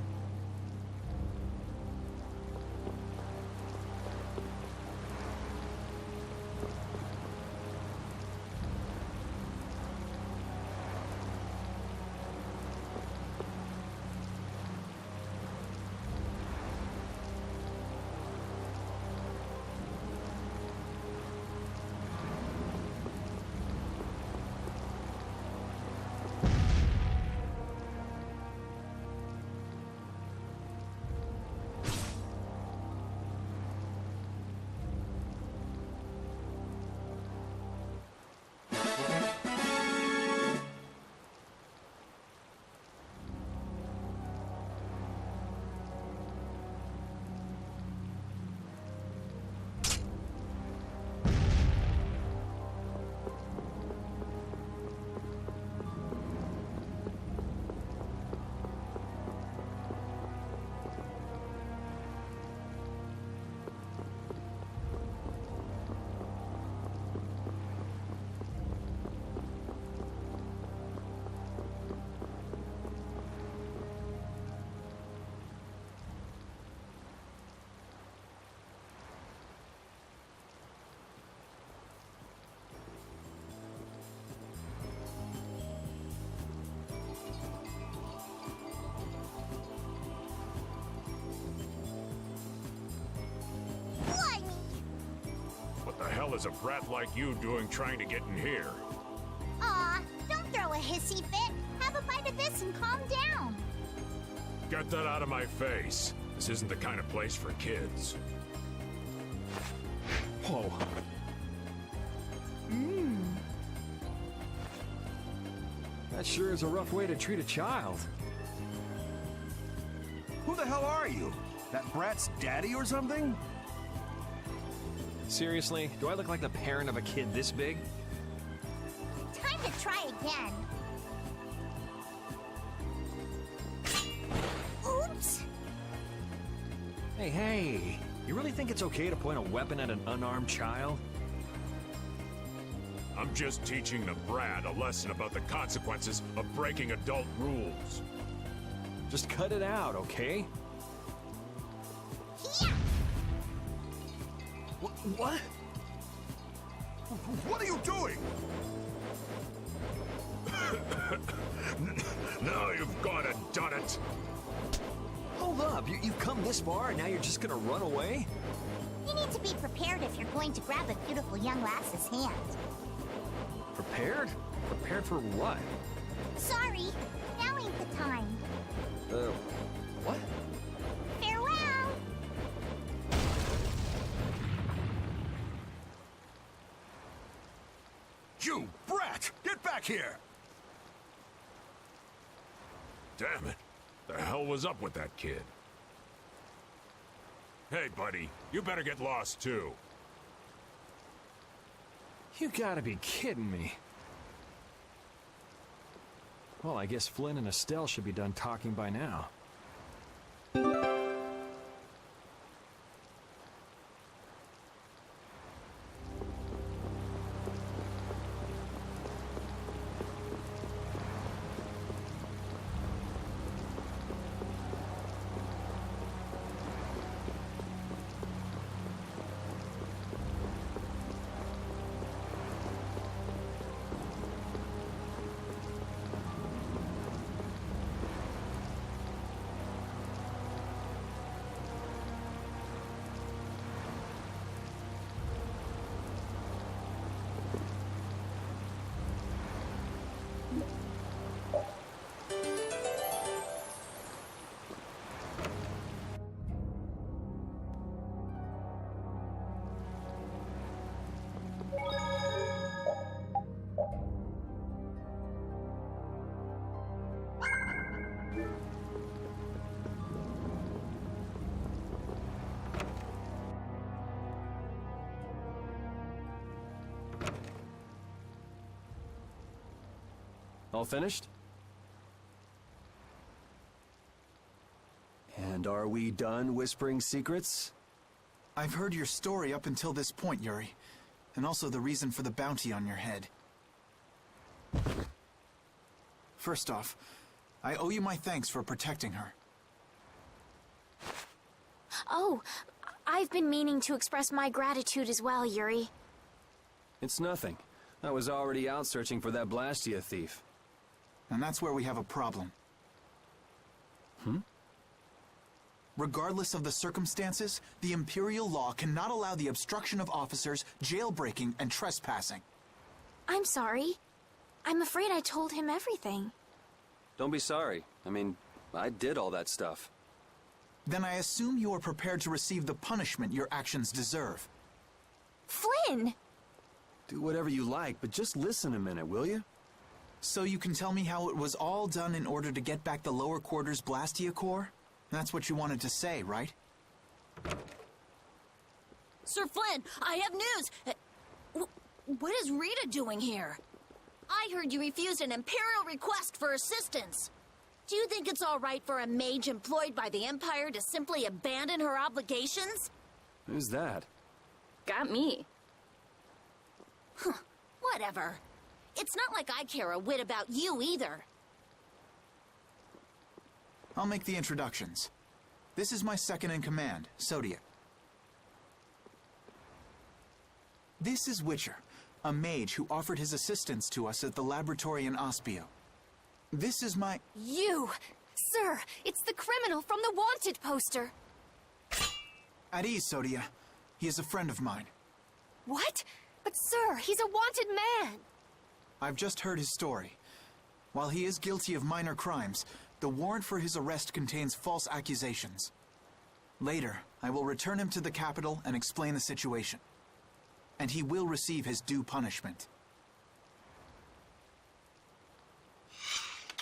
What the hell is a brat like you doing trying to get in here? Aw, don't throw a hissy fit. Have a bite of this and calm down. Get that out of my face. This isn't the kind of place for kids. Whoa. That sure is a rough way to treat a child. Who the hell are you? That brat's daddy or something? Seriously? Do I look like the parent of a kid this big? Time to try again. Hey, hey! You really think it's okay to point a weapon at an unarmed child? I'm just teaching the brat a lesson about the consequences of breaking adult rules. Just cut it out, okay? What? What are you doing? Now you've gone and done it. Hold up, you've come this far and now you're just gonna run away? You need to be prepared if you're going to grab a beautiful young lass's hand. Prepared? Prepared for what? Sorry, now ain't the time. What? Farewell! You brat! Get back here! Damn it. The hell was up with that kid? Hey, buddy, you better get lost too. You gotta be kidding me. Well, I guess Flynn and Estelle should be done talking by now. All finished? And are we done whispering secrets? I've heard your story up until this point, Yuri, and also the reason for the bounty on your head. First off, I owe you my thanks for protecting her. Oh, I've been meaning to express my gratitude as well, Yuri. It's nothing. I was already out searching for that Blastia thief. And that's where we have a problem. Regardless of the circumstances, the Imperial law cannot allow the obstruction of officers, jailbreaking, and trespassing. I'm sorry. I'm afraid I told him everything. Don't be sorry. I mean, I did all that stuff. Then I assume you are prepared to receive the punishment your actions deserve. Flynn! Do whatever you like, but just listen a minute, will you? So you can tell me how it was all done in order to get back the lower quarters Blastia core? That's what you wanted to say, right? Sir Flynn, I have news! What is Rita doing here? I heard you refused an Imperial request for assistance. Do you think it's all right for a mage employed by the Empire to simply abandon her obligations? Who's that? Got me. Whatever. It's not like I care a whit about you either. I'll make the introductions. This is my second in command, Sodia. This is Witcher, a mage who offered his assistance to us at the laboratory in Aspio. This is my... You! Sir, it's the criminal from the wanted poster! At ease, Sodia. He is a friend of mine. What? But sir, he's a wanted man! I've just heard his story. While he is guilty of minor crimes, the warrant for his arrest contains false accusations. Later, I will return him to the capital and explain the situation. And he will receive his due punishment.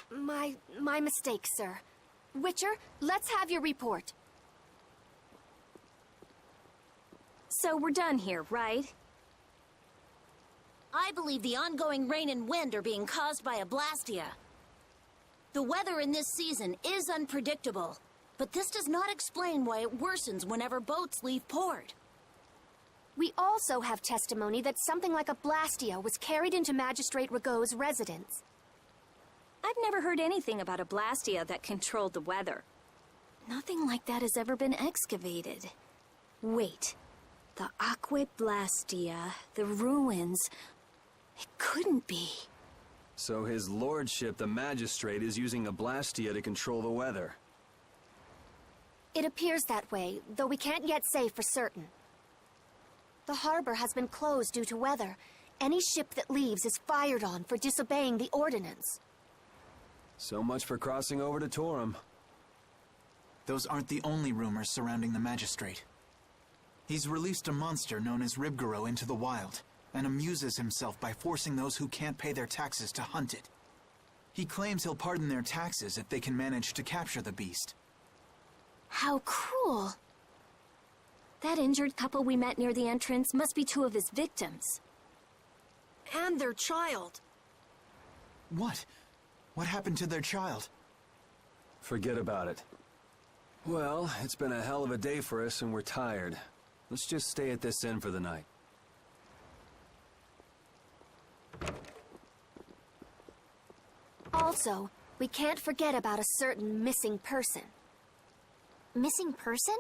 My mistake, sir. Witcher, let's have your report. So we're done here, right? I believe the ongoing rain and wind are being caused by a Blastia. The weather in this season is unpredictable, But this does not explain why it worsens whenever boats leave port. We also have testimony that something like a Blastia was carried into Magistrate Rigaud's residence. I've never heard anything about a Blastia that controlled the weather. Nothing like that has ever been excavated. Wait. The Aqua Blastia, the ruins... It couldn't be. So his lordship, the magistrate, is using a Blastia to control the weather. It appears that way, though we can't yet say for certain. The harbor has been closed due to weather. Any ship that leaves is fired on for disobeying the ordinance. So much for crossing over to Torum. Those aren't the only rumors surrounding the magistrate. He's released a monster known as Ribgaro into the wild, and amuses himself by forcing those who can't pay their taxes to hunt it. He claims he'll pardon their taxes if they can manage to capture the beast. How cruel. That injured couple we met near the entrance must be two of his victims. And their child. What? What happened to their child? Forget about it. Well, it's been a hell of a day for us and we're tired. Let's just stay at this inn for the night. Also, we can't forget about a certain missing person. Missing person?